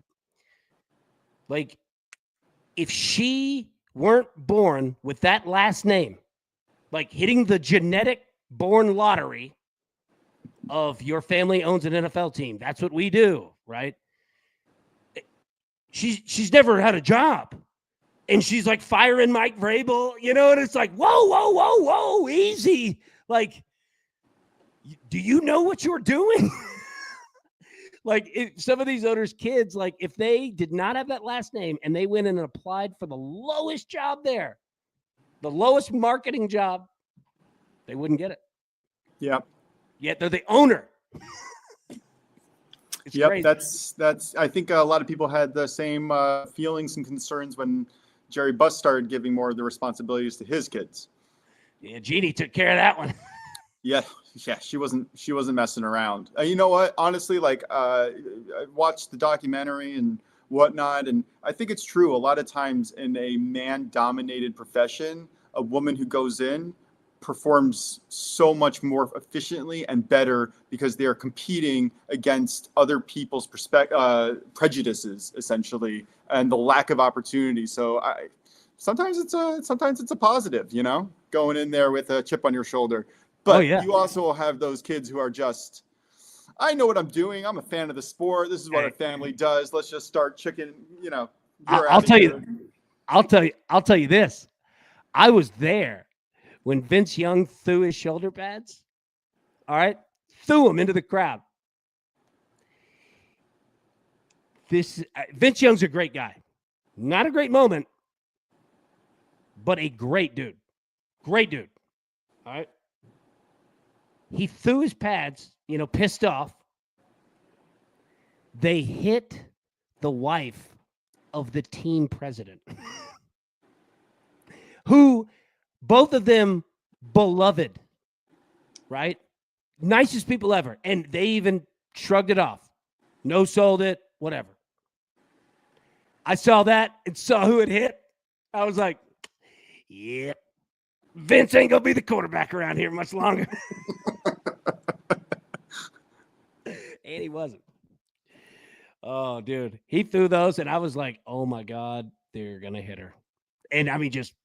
Like, if she weren't born with that last name, like hitting the genetic born lottery of your family owns an NFL team, that's what we do, right? She's never had a job. And she's like firing Mike Vrabel, you know, and it's like, whoa, easy. Like, do you know what you're doing? Like, if some of these owners' kids, like, if they did not have that last name and they went in and applied for the lowest job there, the lowest marketing job, they wouldn't get it. Yeah. Yet they're the owner. It's crazy. That's. I think a lot of people had the same feelings and concerns when Jerry Buss started giving more of the responsibilities to his kids. Yeah, Jeannie took care of that one. Yeah, she wasn't messing around. You know what? Honestly, like I watched the documentary and whatnot, and I think it's true. A lot of times in a man-dominated profession, a woman who goes in performs so much more efficiently and better because they are competing against other people's prejudices, essentially, and the lack of opportunity. So sometimes it's a positive, you know, going in there with a chip on your shoulder. But you also have those kids who are just, I know what I'm doing. I'm a fan of the sport. This is what a family does. Let's just start chicken, you know. I'll tell you this. I was there when Vince Young threw his shoulder pads. All right. Threw them into the crowd. Vince Young's a great guy. Not a great moment, but a great dude. Great dude. All right. He threw his pads, you know, pissed off. They hit the wife of the team president, who both of them beloved, right? Nicest people ever. And they even shrugged it off. No sold it, whatever. I saw that and saw who it hit. I was like, yeah, Vince ain't going to be the quarterback around here much longer. And he wasn't. Oh, dude. He threw those, and I was like, oh, my God, they're going to hit her. And, I mean, just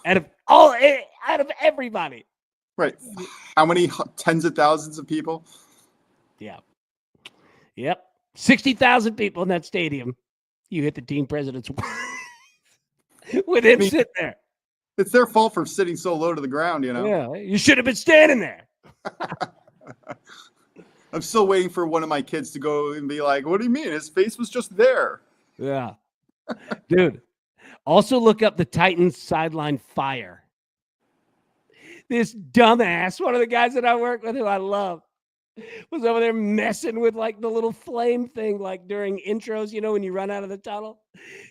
out of everybody. Right. How many tens of thousands of people? Yeah. Yep. 60,000 people in that stadium. You hit the team president's with him sitting there. It's their fault for sitting so low to the ground, you know? Yeah, you should have been standing there. I'm still waiting for one of my kids to go and be like, what do you mean? His face was just there. Yeah. Dude, also look up the Titans sideline fire. This dumbass, one of the guys that I work with who I love, was over there messing with like the little flame thing, like during intros, you know, when you run out of the tunnel.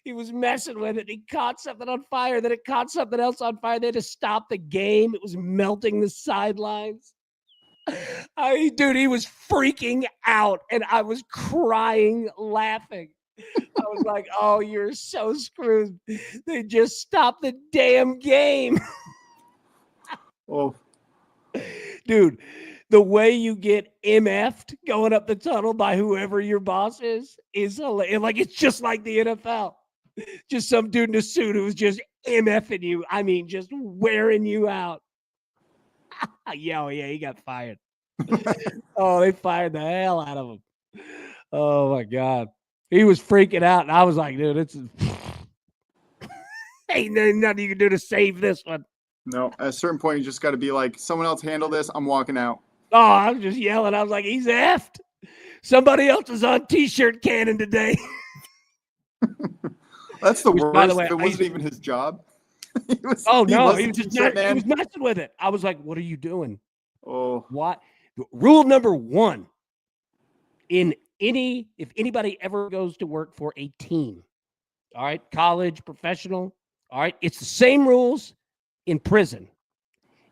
He was messing with it. He caught something on fire. Then it caught something else on fire. They had to stop the game. It was melting the sidelines. Dude, he was freaking out, and I was crying, laughing. I was like, oh, you're so screwed. They just stopped the damn game. Oh, Dude, the way you get MF'd going up the tunnel by whoever your boss is hilarious. Like, it's just like the NFL. Just some dude in a suit who was just MFing you. I mean, just wearing you out. Yeah, he got fired. Oh, they fired the hell out of him. Oh, my God. He was freaking out, and I was like, dude, it's ain't nothing you can do to save this one. no. At a certain point, you just got to be like, someone else handle this. I'm walking out. Oh, I was just yelling. I was like, he's effed. Somebody else is on T-shirt cannon today. That's the worst. By the way, it wasn't even his job. He was messing with it. I was like, what are you doing? Oh, What? Rule number one, if anybody ever goes to work for a team, all right, college, professional, all right, it's the same rules in prison.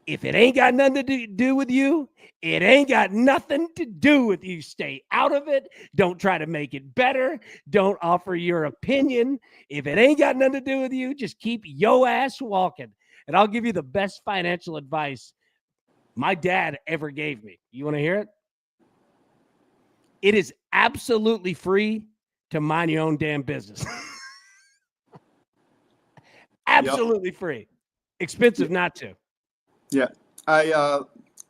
If it ain't got nothing to do with you, it ain't got nothing to do with you. Stay out of it. Don't try to make it better. Don't offer your opinion. If it ain't got nothing to do with you, just keep your ass walking. And I'll give you the best financial advice my dad ever gave me. You want to hear it? It is absolutely free to mind your own damn business. Absolutely free. Expensive not to. Yeah. I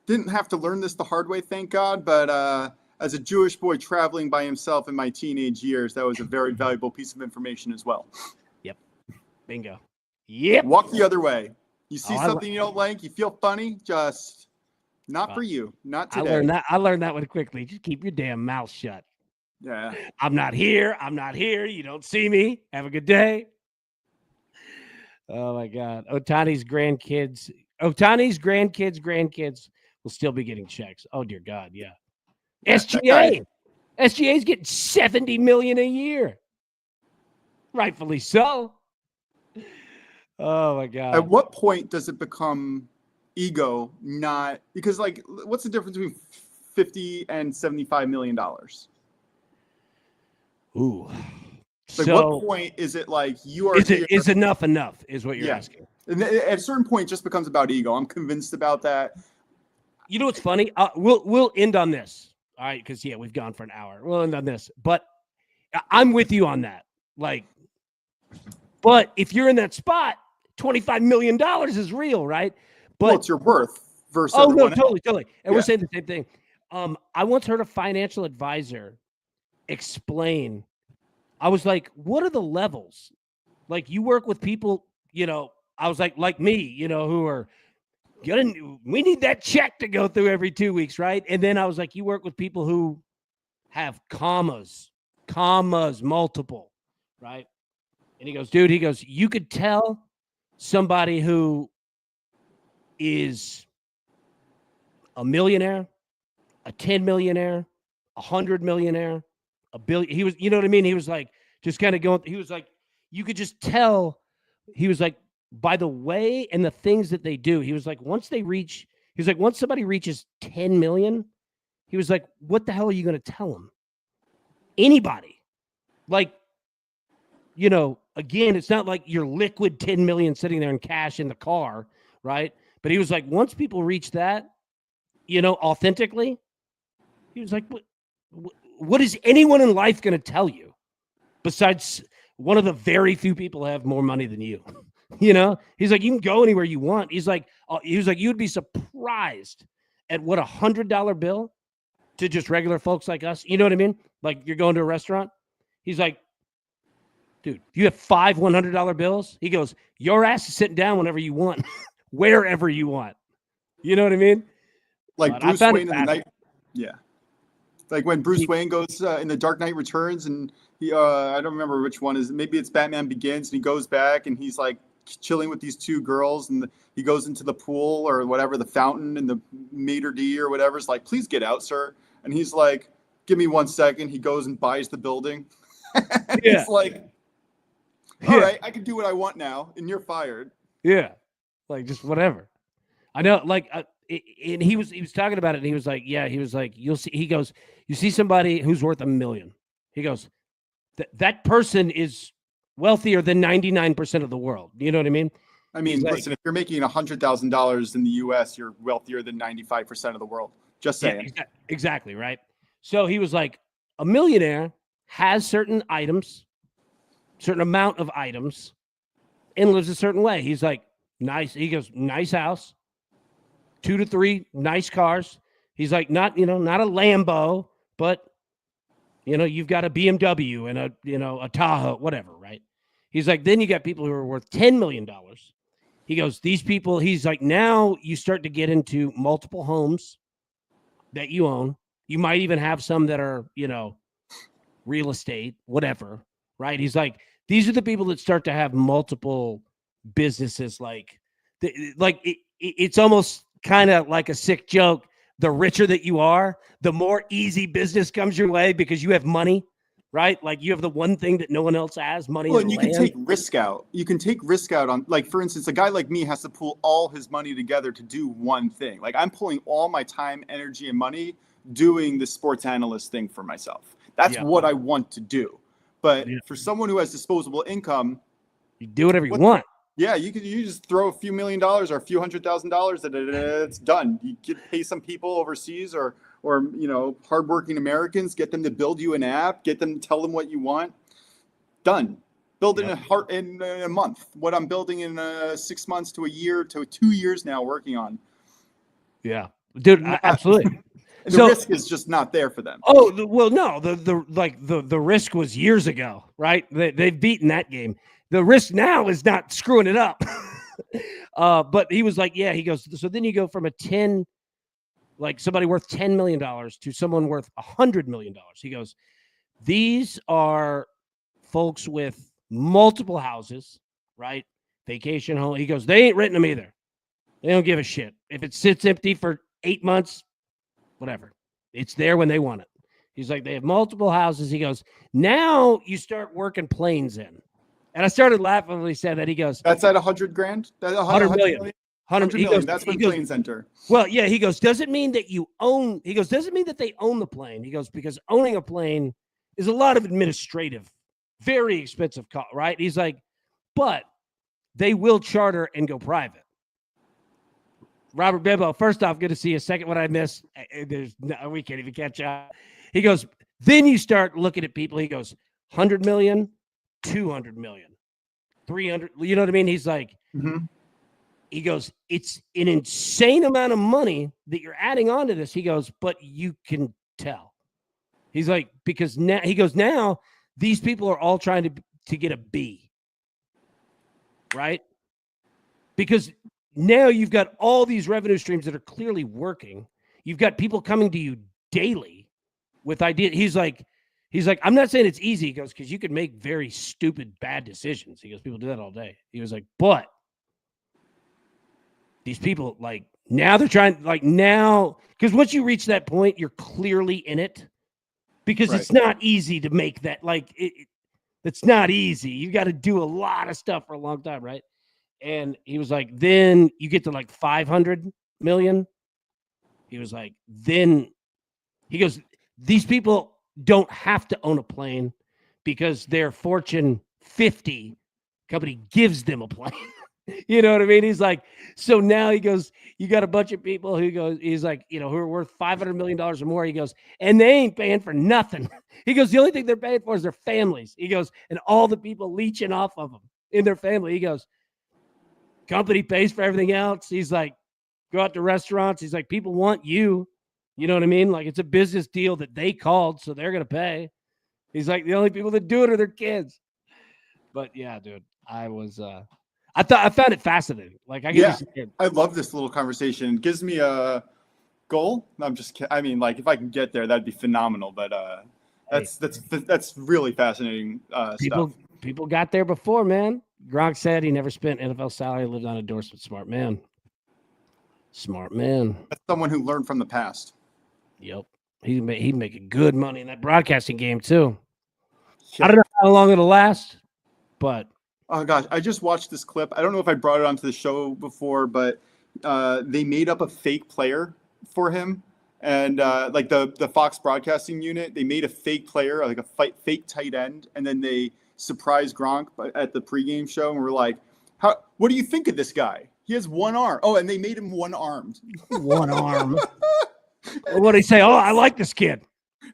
didn't have to learn this the hard way, thank God. But as a Jewish boy traveling by himself in my teenage years, that was a very valuable piece of information as well. Yep. Bingo. Yep. Walk the other way. You see something you don't like, you feel funny, just not for you. Not today. I learned that one quickly. Just keep your damn mouth shut. Yeah. I'm not here. You don't see me. Have a good day. Oh, my God. Otani's grandkids will still be getting checks. Oh, dear God, yeah. SGA's getting $70 million a year. Rightfully so. Oh, my God. At what point does it become ego? Not because, like, what's the difference between $50 and $75 million? Ooh. Like, so, what point is it like you are? Is enough is what you're asking? And at a certain point, it just becomes about ego. I'm convinced about that. You know what's funny? We'll end on this. All right, because we've gone for an hour. We'll end on this, but I'm with you on that. Like, but if you're in that spot, $25 million is real, right? But it's your worth versus. Oh no, totally. And we're saying the same thing. I once heard a financial advisor explain. I was like, what are the levels? Like, you work with people, you know. I was like me, you know, who are we need that check to go through every 2 weeks, right? And then I was like, you work with people who have commas, multiple, right? And he goes, you could tell somebody who is a millionaire, a 10 millionaire, 100 millionaire, a billion. He was, you know what I mean? He was like, just kind of going, he was like, you could just tell, he was like, by the way and the things that they do. He was like, once somebody reaches 10 million, he was like, what the hell are you going to tell them? Anybody. Like, you know, again, it's not like your liquid 10 million sitting there in cash in the car, right? But he was like, once people reach that, you know, authentically, he was like, what is anyone in life going to tell you besides one of the very few people who have more money than you? You know, he's like, you can go anywhere you want. He was like, you'd be surprised at what $100 bill to just regular folks like us. You know what I mean? Like, you're going to a restaurant. He's like, Dude, you have 5 $100 bills. He goes, your ass is sitting down whenever you want, wherever you want. You know what I mean? Like But I Bruce found Wayne it in the night. Yeah. Like when Bruce Wayne goes in the Dark Knight Returns, and he I don't remember which one is. Maybe it's Batman Begins, and he goes back and he's like chilling with these two girls, and he goes into the pool or whatever, the fountain, and the maitre d' or whatever is like, please get out, sir. And he's like, give me 1 second. He goes and buys the building. Yeah. He's like, all right, I can do what I want now, and you're fired. Yeah, like just whatever. I know, like, and he was talking about it, and he was like, yeah, he was like, you'll see. He goes, you see somebody who's worth $1 million. He goes, that person is wealthier than 99% of the world. You know what I mean? I mean, He's listen, like, if you're making $100,000 in the U.S., you're wealthier than 95% of the world. Just saying. Yeah, exactly, right? So he was like, a millionaire has certain items, certain amount of items, and lives a certain way. He's like, nice. He goes, nice house, 2 to 3 nice cars. He's like, not a Lambo, but you've got a BMW and a Tahoe, whatever, right? He's like, then you got people who are worth $10 million. He goes, these people, he's like, now you start to get into multiple homes that you own. You might even have some that are, real estate, whatever, right? He's like, these are the people that start to have multiple businesses. It's almost kind of like a sick joke. The richer that you are, the more easy business comes your way because you have money, right? Like you have the one thing that no one else has, money. Well, and you can take risk out. You can take risk out on, like, for instance, a guy like me has to pull all his money together to do one thing. Like I'm pulling all my time, energy, and money doing the sports analyst thing for myself. That's what I want to do. But for someone who has disposable income, you do whatever you want. Yeah, you just throw a few $1 million or a few $100,000 at it, it's done. You could pay some people overseas or hardworking Americans, get them to build you an app, get them to tell them what you want. Done. Build it in a month. What I'm building in 6 months to a year to 2 years now working on. Yeah, dude, absolutely. The risk is just not there for them. Oh, well, no, the risk was years ago, right? They've beaten that game. The risk now is not screwing it up. But he was like, yeah, he goes, so then you go from somebody worth $10 million to someone worth $100 million. He goes, these are folks with multiple houses, right? Vacation home. He goes, they ain't renting them either. They don't give a shit. If it sits empty for 8 months, whatever. It's there when they want it. He's like, they have multiple houses. He goes, now you start working planes in. And I started laughing when he said that. He goes, that's at $100,000? That's $100 million. $100 million. That's when planes enter. Well, yeah, he goes, doesn't mean that you own, he goes, doesn't mean that they own the plane. He goes, because owning a plane is a lot of administrative, very expensive cost, right? He's like, but they will charter and go private. Robert Bibbo, first off, good to see you. Second one I missed, we can't even catch up. He goes, then you start looking at people. He goes, 100 million, 200 million, 300. You know what I mean? He's like, he goes, it's an insane amount of money that you're adding on to this. He goes, but you can tell. He's like, because now, he goes, now these people are all trying to get a B, right? Because now you've got all these revenue streams that are clearly working. You've got people coming to you daily with ideas. He's like, I'm not saying it's easy. He goes, because you could make very stupid, bad decisions. He goes, people do that all day. He was like, but these people, like, now they're trying, like, now, because once you reach that point, you're clearly in it. Because it's not easy to make that, like, it's not easy. You got to do a lot of stuff for a long time, right? And he was like, then you get to like 500 million. He was like, then he goes, these people don't have to own a plane because their Fortune 50 company gives them a plane. You know what I mean? He's like, so now he goes, you got a bunch of people who goes, he's like, who are worth $500 million or more. He goes, and they ain't paying for nothing. He goes, the only thing they're paying for is their families. He goes, and all the people leeching off of them in their family. He goes, company pays for everything else. He's like, go out to restaurants. He's like, people want you. You know what I mean? Like, it's a business deal that they called, so they're going to pay. He's like, the only people that do it are their kids. But yeah, dude, I was I found it fascinating. Like I could Yeah, just I love this little conversation. It gives me a goal. No, I'm just kidding. I mean, like if I can get there, that'd be phenomenal. But hey, that's really fascinating stuff. people got there before, man. Gronk said he never spent NFL salary, lived on endorsement. Smart man. Smart man. That's someone who learned from the past. Yep. He'd make good money in that broadcasting game too. Yeah. I don't know how long it'll last, but Oh gosh, I just watched this clip. I don't know if I brought it onto the show before, but they made up a fake player for him, and like the Fox broadcasting unit, they made a fake player, like a fake tight end, and then they surprised Gronk at the pregame show, and we're like, "How? What do you think of this guy? He has one arm. Oh, and they made him one armed. one arm. What did he say? Oh, I like this kid.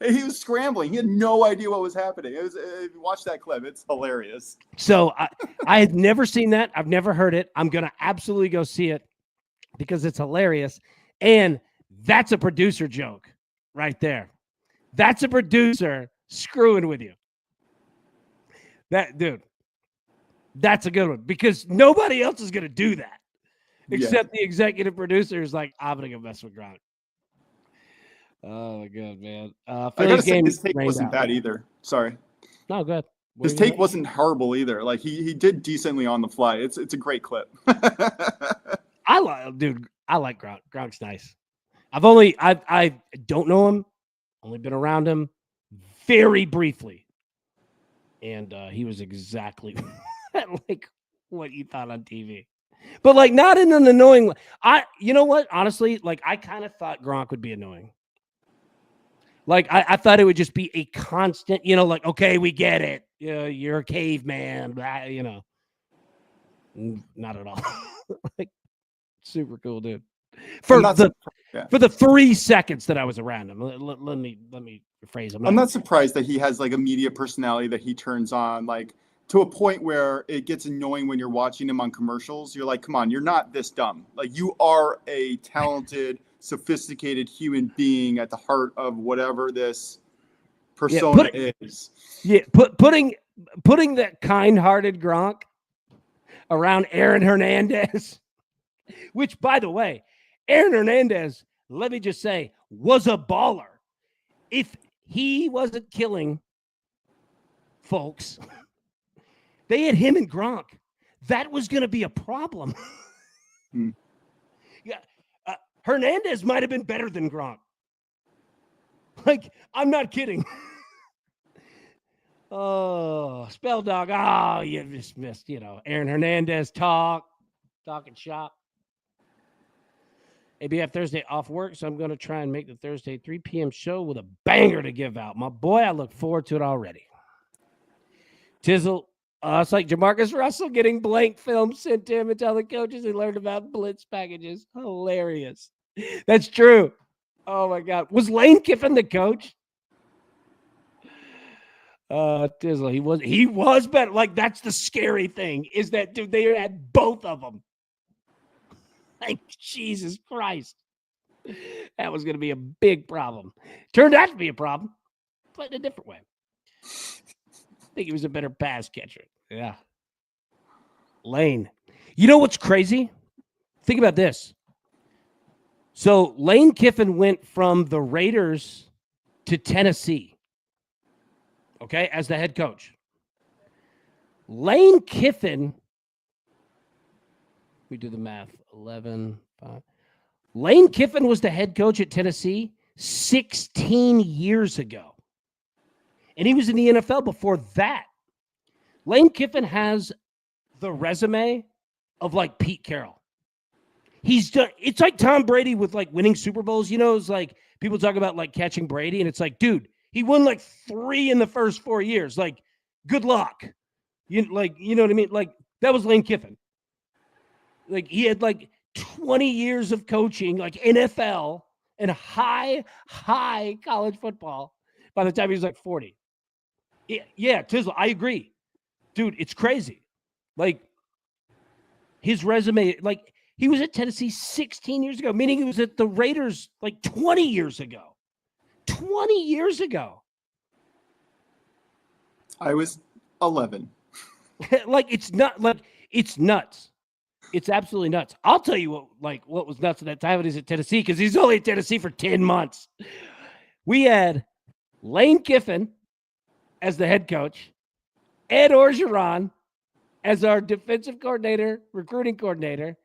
He was scrambling. He had no idea what was happening. It was watch that clip. It's hilarious. So I had never seen that. I've never heard it. I'm gonna absolutely go see it because it's hilarious. And that's a producer joke right there. That's a producer screwing with you. That dude. That's a good one because nobody else is gonna do that except the executive producer is like, I'm gonna go mess with Gronk. Oh my god, man! Phillies game his take wasn't bad either. Sorry. No, good. His take wasn't horrible either. Like he did decently on the fly. It's a great clip. I like Gronk. Gronk's nice. I don't know him. Only been around him very briefly, and he was exactly like what you thought on TV, but like not in an annoying way. You know what? Honestly, like I kind of thought Gronk would be annoying. Like, I thought it would just be a constant, like, okay, we get it. You're a caveman, not at all. Like, super cool, dude. For the 3 seconds that I was around him, let me rephrase him. I'm not surprised that he has like a media personality that he turns on, like to a point where it gets annoying when you're watching him on commercials. You're like, come on, you're not this dumb. Like you are a talented, sophisticated human being at the heart of whatever this persona is. Yeah, putting that kind-hearted Gronk around Aaron Hernandez, which, by the way, Aaron Hernandez, let me just say, was a baller. If he wasn't killing folks, they had him and Gronk. That was going to be a problem. Yeah. Hernandez might have been better than Gronk. Like, I'm not kidding. Oh, Spell Dog. Oh, you just missed, Aaron Hernandez talking shop. ABF Thursday off work, so I'm going to try and make the Thursday 3 p.m. show with a banger to give out. My boy, I look forward to it already. Tizzle. It's like Jamarcus Russell getting blank film sent to him and telling coaches he learned about blitz packages. Hilarious. That's true. Oh, my God. Was Lane Kiffin the coach? Tizzle, he was better. Like, that's the scary thing is that, dude, they had both of them. Like, Jesus Christ. That was going to be a big problem. Turned out to be a problem, but in a different way. I think he was a better pass catcher. Yeah. Lane. You know what's crazy? Think about this. So Lane Kiffin went from the Raiders to Tennessee, okay, as the head coach. Lane Kiffin, we do the math, 11, 5. Lane Kiffin was the head coach at Tennessee 16 years ago. And he was in the NFL before that. Lane Kiffin has the resume of like Pete Carroll. He's done. It's like Tom Brady with like winning Super Bowls. It's like people talk about like catching Brady, and it's like, dude, he won like 3 in the first 4 years. Like, good luck. You know what I mean? Like that was Lane Kiffin. Like he had like 20 years of coaching, like NFL and high college football by the time he was like 40. Yeah, Tizzle, I agree. Dude, it's crazy. Like, his resume, like, he was at Tennessee 16 years ago, meaning he was at the Raiders like 20 years ago. 20 years ago. I was 11. Like it's not like it's nuts. It's absolutely nuts. I'll tell you what was nuts at that time when he's at Tennessee, because he's only at Tennessee for 10 months. We had Lane Kiffin as the head coach, Ed Orgeron as our defensive coordinator, recruiting coordinator.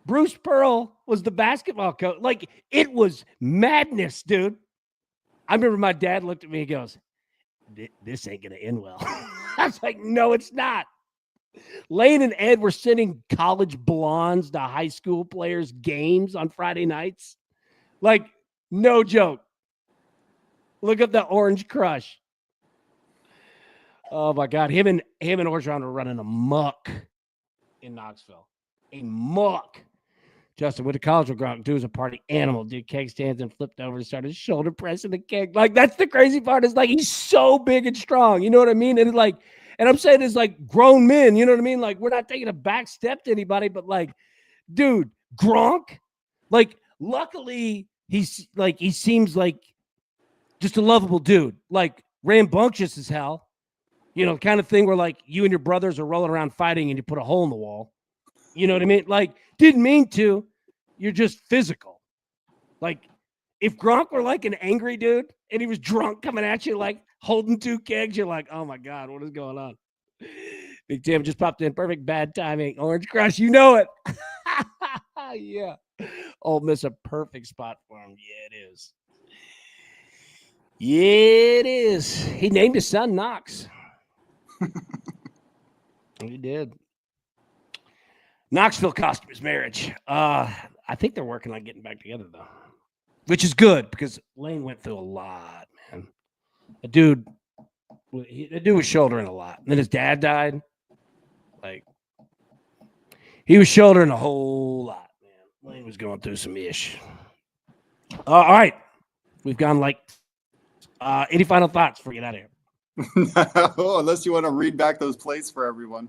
Bruce Pearl was the basketball coach. Like, it was madness, dude. I remember my dad looked at me and goes, this ain't going to end well. I was like, no, it's not. Lane and Ed were sending college blondes to high school players' games on Friday nights. Like, no joke. Look up the Orange Crush. Oh my God. Him and Orgeron were running amok in Knoxville. A muck. Justin went to college with Gronk. Dude was a party animal. Did keg stands and flipped over and started shoulder pressing the keg. Like, that's the crazy part. Is like, he's so big and strong. You know what I mean? And like, and I'm saying it's like grown men. You know what I mean? Like, we're not taking a back step to anybody, but like, dude, Gronk, like, luckily he seems like just a lovable dude. Like, rambunctious as hell. You know, kind of thing where like you and your brothers are rolling around fighting and you put a hole in the wall. You know what I mean? Like, didn't mean to. You're just physical. Like, if Gronk were like an angry dude and he was drunk coming at you, like holding two kegs, you're like, oh my God, what is going on? Big Tim just popped in. Perfect bad timing. Orange Crush, you know it. Yeah. Ole Miss, a perfect spot for him. Yeah, it is. Yeah, it is. He named his son Knox. He did. Knoxville cost him his marriage. I think they're working on getting back together, though, which is good because Lane went through a lot, man. The dude was shouldering a lot. And then his dad died. Like, he was shouldering a whole lot, man. Lane was going through some ish. All right. We've gone like, any final thoughts before we get out of here? Unless you want to read back those plays for everyone.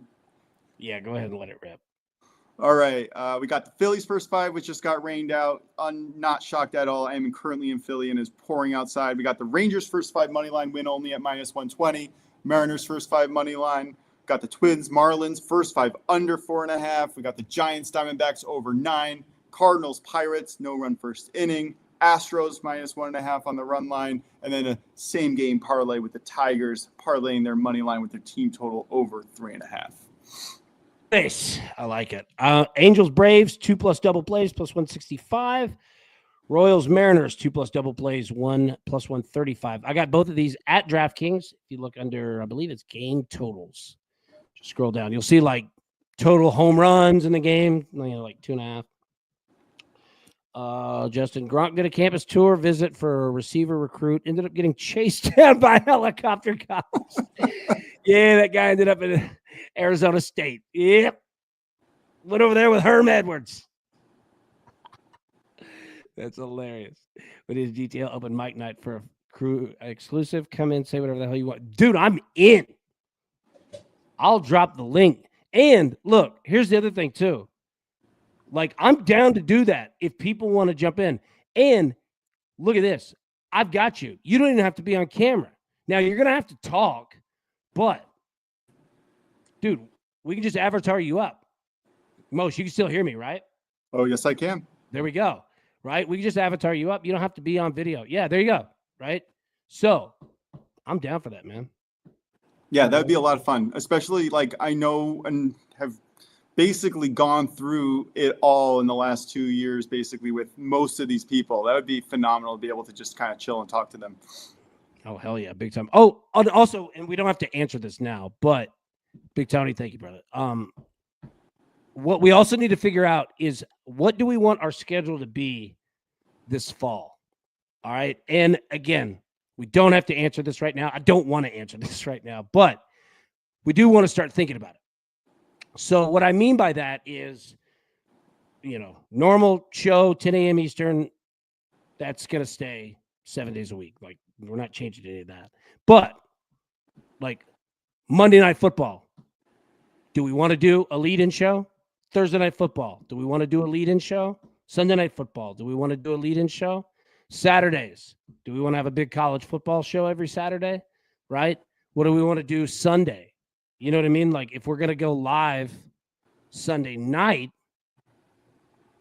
Yeah, go ahead and let it rip. All right. We got the Phillies first five, which just got rained out. I'm not shocked at all. I am currently in Philly and it's pouring outside. We got the Rangers first five money line win only at -120. Mariners first five money line. Got the Twins, Marlins first five under 4.5. We got the Giants, Diamondbacks over 9. Cardinals, Pirates, no run first inning. Astros -1.5 on the run line. And then a same game parlay with the Tigers parlaying their money line with their team total over 3.5. Nice. I like it. Angels, Braves, 2+ double plays, +165. Royals, Mariners, 2+ double plays, 1 +135. I got both of these at DraftKings. If you look under, I believe it's game totals. Just scroll down. You'll see like total home runs in the game, like 2.5. Justin Gronk did a campus tour visit for a receiver recruit. Ended up getting chased down by helicopter cops. Yeah, that guy ended up in Arizona State. Yep. Went over there with Herm Edwards. That's hilarious. But his GTL open mic night for a crew exclusive. Come in, say whatever the hell you want. Dude, I'm in. I'll drop the link. And look, here's the other thing too. Like, I'm down to do that if people want to jump in. And look at this. I've got you. You don't even have to be on camera. Now, you're going to have to talk, but, dude, we can just avatar you up. Most, you can still hear me, right? Oh, yes, I can. There we go. Right? We can just avatar you up. You don't have to be on video. Yeah, there you go. Right? So, I'm down for that, man. Yeah, that would be a lot of fun, especially like I know and have basically gone through it all in the last 2 years, basically with most of these people. That would be phenomenal to be able to just kind of chill and talk to them. Oh, hell yeah. Big time. Oh, and also, and we don't have to answer this now, but Big Tony, thank you, brother. What we also need to figure out is what do we want our schedule to be this fall? All right. And again, we don't have to answer this right now. I don't want to answer this right now, but we do want to start thinking about it. So what I mean by that is, normal show, 10 a.m. Eastern, that's going to stay 7 days a week. Like, we're not changing any of that. But, like, Monday Night Football, do we want to do a lead-in show? Thursday Night Football, do we want to do a lead-in show? Sunday Night Football, do we want to do a lead-in show? Saturdays, do we want to have a big college football show every Saturday? Right? What do we want to do Sunday? You know what I mean? Like if we're going to go live Sunday night,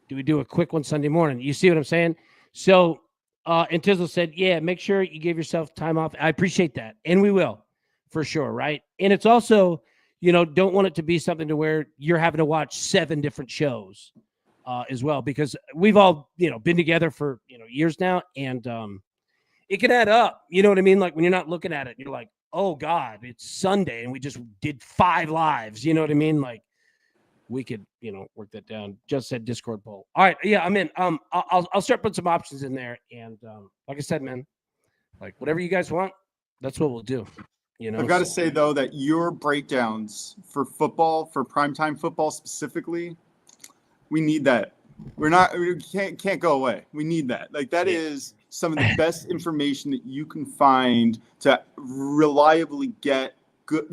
do we do a quick one Sunday morning? You see what I'm saying? So, and Tizzle said, yeah, make sure you give yourself time off. I appreciate that. And we will for sure. Right. And it's also, don't want it to be something to where you're having to watch 7 different shows as well, because we've all, been together for, years now. And it can add up. You know what I mean? Like when you're not looking at it, you're like, oh God, it's Sunday and we just did 5 lives. You know what I mean? Like we could, work that down. Just said Discord poll. All right. Yeah, I'm in. I'll start putting some options in there. And like I said, man, like whatever you guys want, that's what we'll do. I've got to say though, that your breakdowns for football, for primetime football specifically, we need that. We can't go away. We need that. Like that is some of the best information that you can find to reliably get good,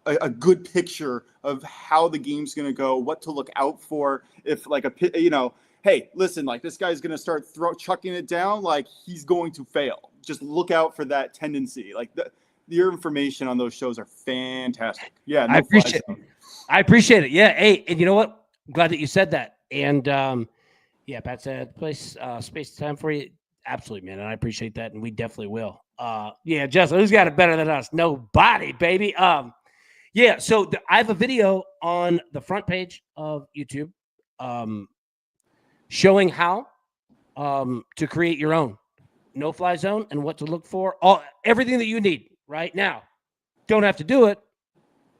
a good picture of how the game's going to go, what to look out for. If like hey, listen, like this guy's going to start chucking it down, like he's going to fail. Just look out for that tendency. Like your information on those shows are fantastic. Yeah, I appreciate it. Yeah. Hey, and you know what? I'm glad that you said that. And yeah, Pat said place space time for you. Absolutely, man. And I appreciate that. And we definitely will. Yeah, Justin, who's got it better than us? Nobody, baby. Yeah, so I have a video on the front page of YouTube showing how to create your own no-fly zone and what to look for. Everything that you need right now. Don't have to do it.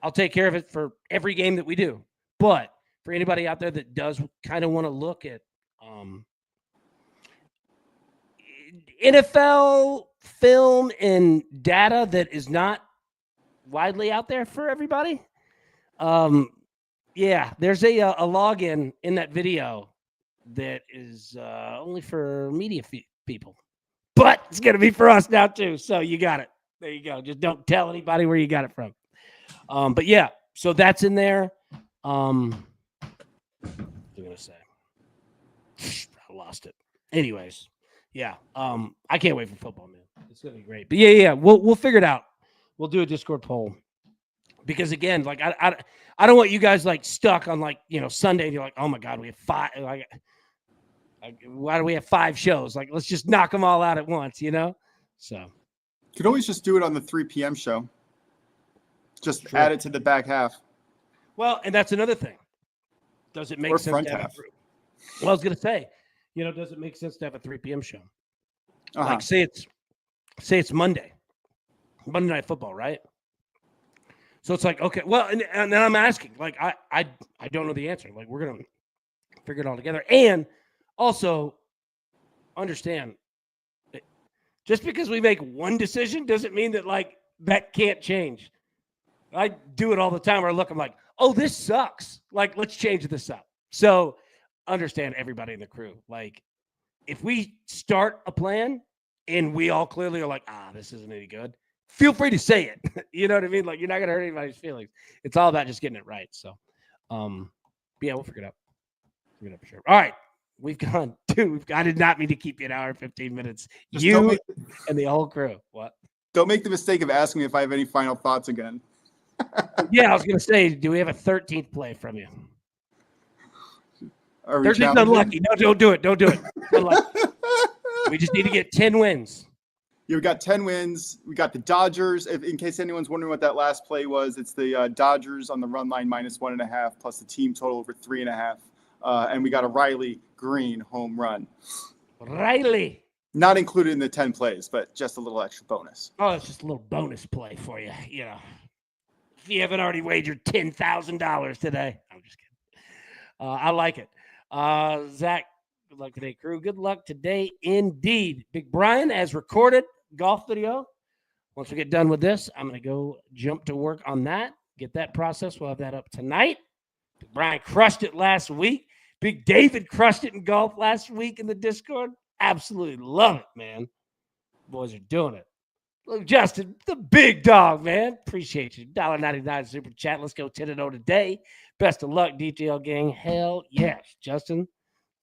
I'll take care of it for every game that we do. But for anybody out there that does kind of want to look at NFL film and data that is not widely out there for everybody, yeah, there's a login in that video that is only for media people, but it's going to be for us now too. So you got it. There you go. Just don't tell anybody where you got it from. But yeah, so that's in there. What am I going to say? I lost it. Anyways, yeah. I can't wait for football, man. It's going to be great. But yeah, we'll figure it out. We'll do a Discord poll. Because again, like I don't want you guys like stuck on like, Sunday and you're like, oh my God, we have 5. Like, why do we have 5 shows? Like, let's just knock them all out at once, So you could always just do it on the 3 p.m. show. Just True. Add it to the back half. Well, and that's another thing. Does it make sense front to have half? Well, I was gonna say, does it make sense to have a 3 p.m. show? Uh-huh. Like say it's Monday Night Football, right? So it's like, okay, well, and then I'm asking, like, I don't know the answer. Like, we're gonna figure it all together, and also understand that just because we make one decision doesn't mean that like that can't change. I do it all the time where I look, I'm like, oh, this sucks. Like, let's change this up. So understand everybody in the crew. Like, if we start a plan and we all clearly are like, this isn't any good, feel free to say it. You know what I mean? Like, you're not going to hurt anybody's feelings. It's all about just getting it right. So, yeah, we'll figure it out. Figure it out for sure. All right. We've gone, dude. I did not mean to keep you an hour and 15 minutes. Just you and the whole crew. What? Don't make the mistake of asking me if I have any final thoughts again. Yeah, I was going to say, do we have a 13th play from you? 13th unlucky. No, don't do it. Don't do it. We just need to get 10 wins. Yeah, we got 10 wins. We got the Dodgers. In case anyone's wondering what that last play was, it's the Dodgers on the run line -1.5 plus the team total over 3.5. And we got a Riley Green home run. Riley. Not included in the 10 plays, but just a little extra bonus. Oh, it's just a little bonus play for you. If you haven't already wagered $10,000 today. I'm just kidding. I like it. Zach, good luck today, crew. Good luck today indeed. Big Brian has recorded golf video. Once we get done with this, I'm going to go jump to work on that, get that process. We'll have that up tonight. Big Brian crushed it last week. Big David crushed it in golf last week in the Discord. Absolutely love it, man. Boys are doing it. Look, Justin, the big dog, man. Appreciate you. $1.99 super chat. Let's go 10-0 today. Best of luck, DTL gang. Hell yes, Justin.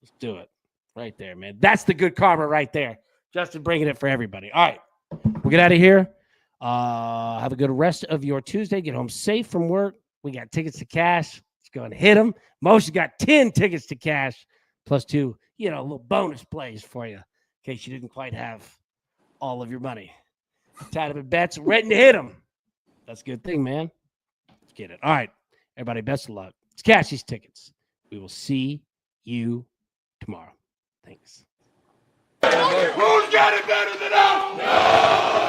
Let's do it. Right there, man. That's the good karma right there. Justin bringing it for everybody. All right. We'll get out of here. Have a good rest of your Tuesday. Get home safe from work. We got tickets to cash. Let's go and hit them. Moshe got 10 tickets to cash plus 2, little bonus plays for you in case you didn't quite have all of your money. Tied up in bets, ready to hit them. That's a good thing, man. Let's get it. All right, everybody, best of luck. Let's cash these tickets. We will see you tomorrow. Thanks. Who's got it better than us? No!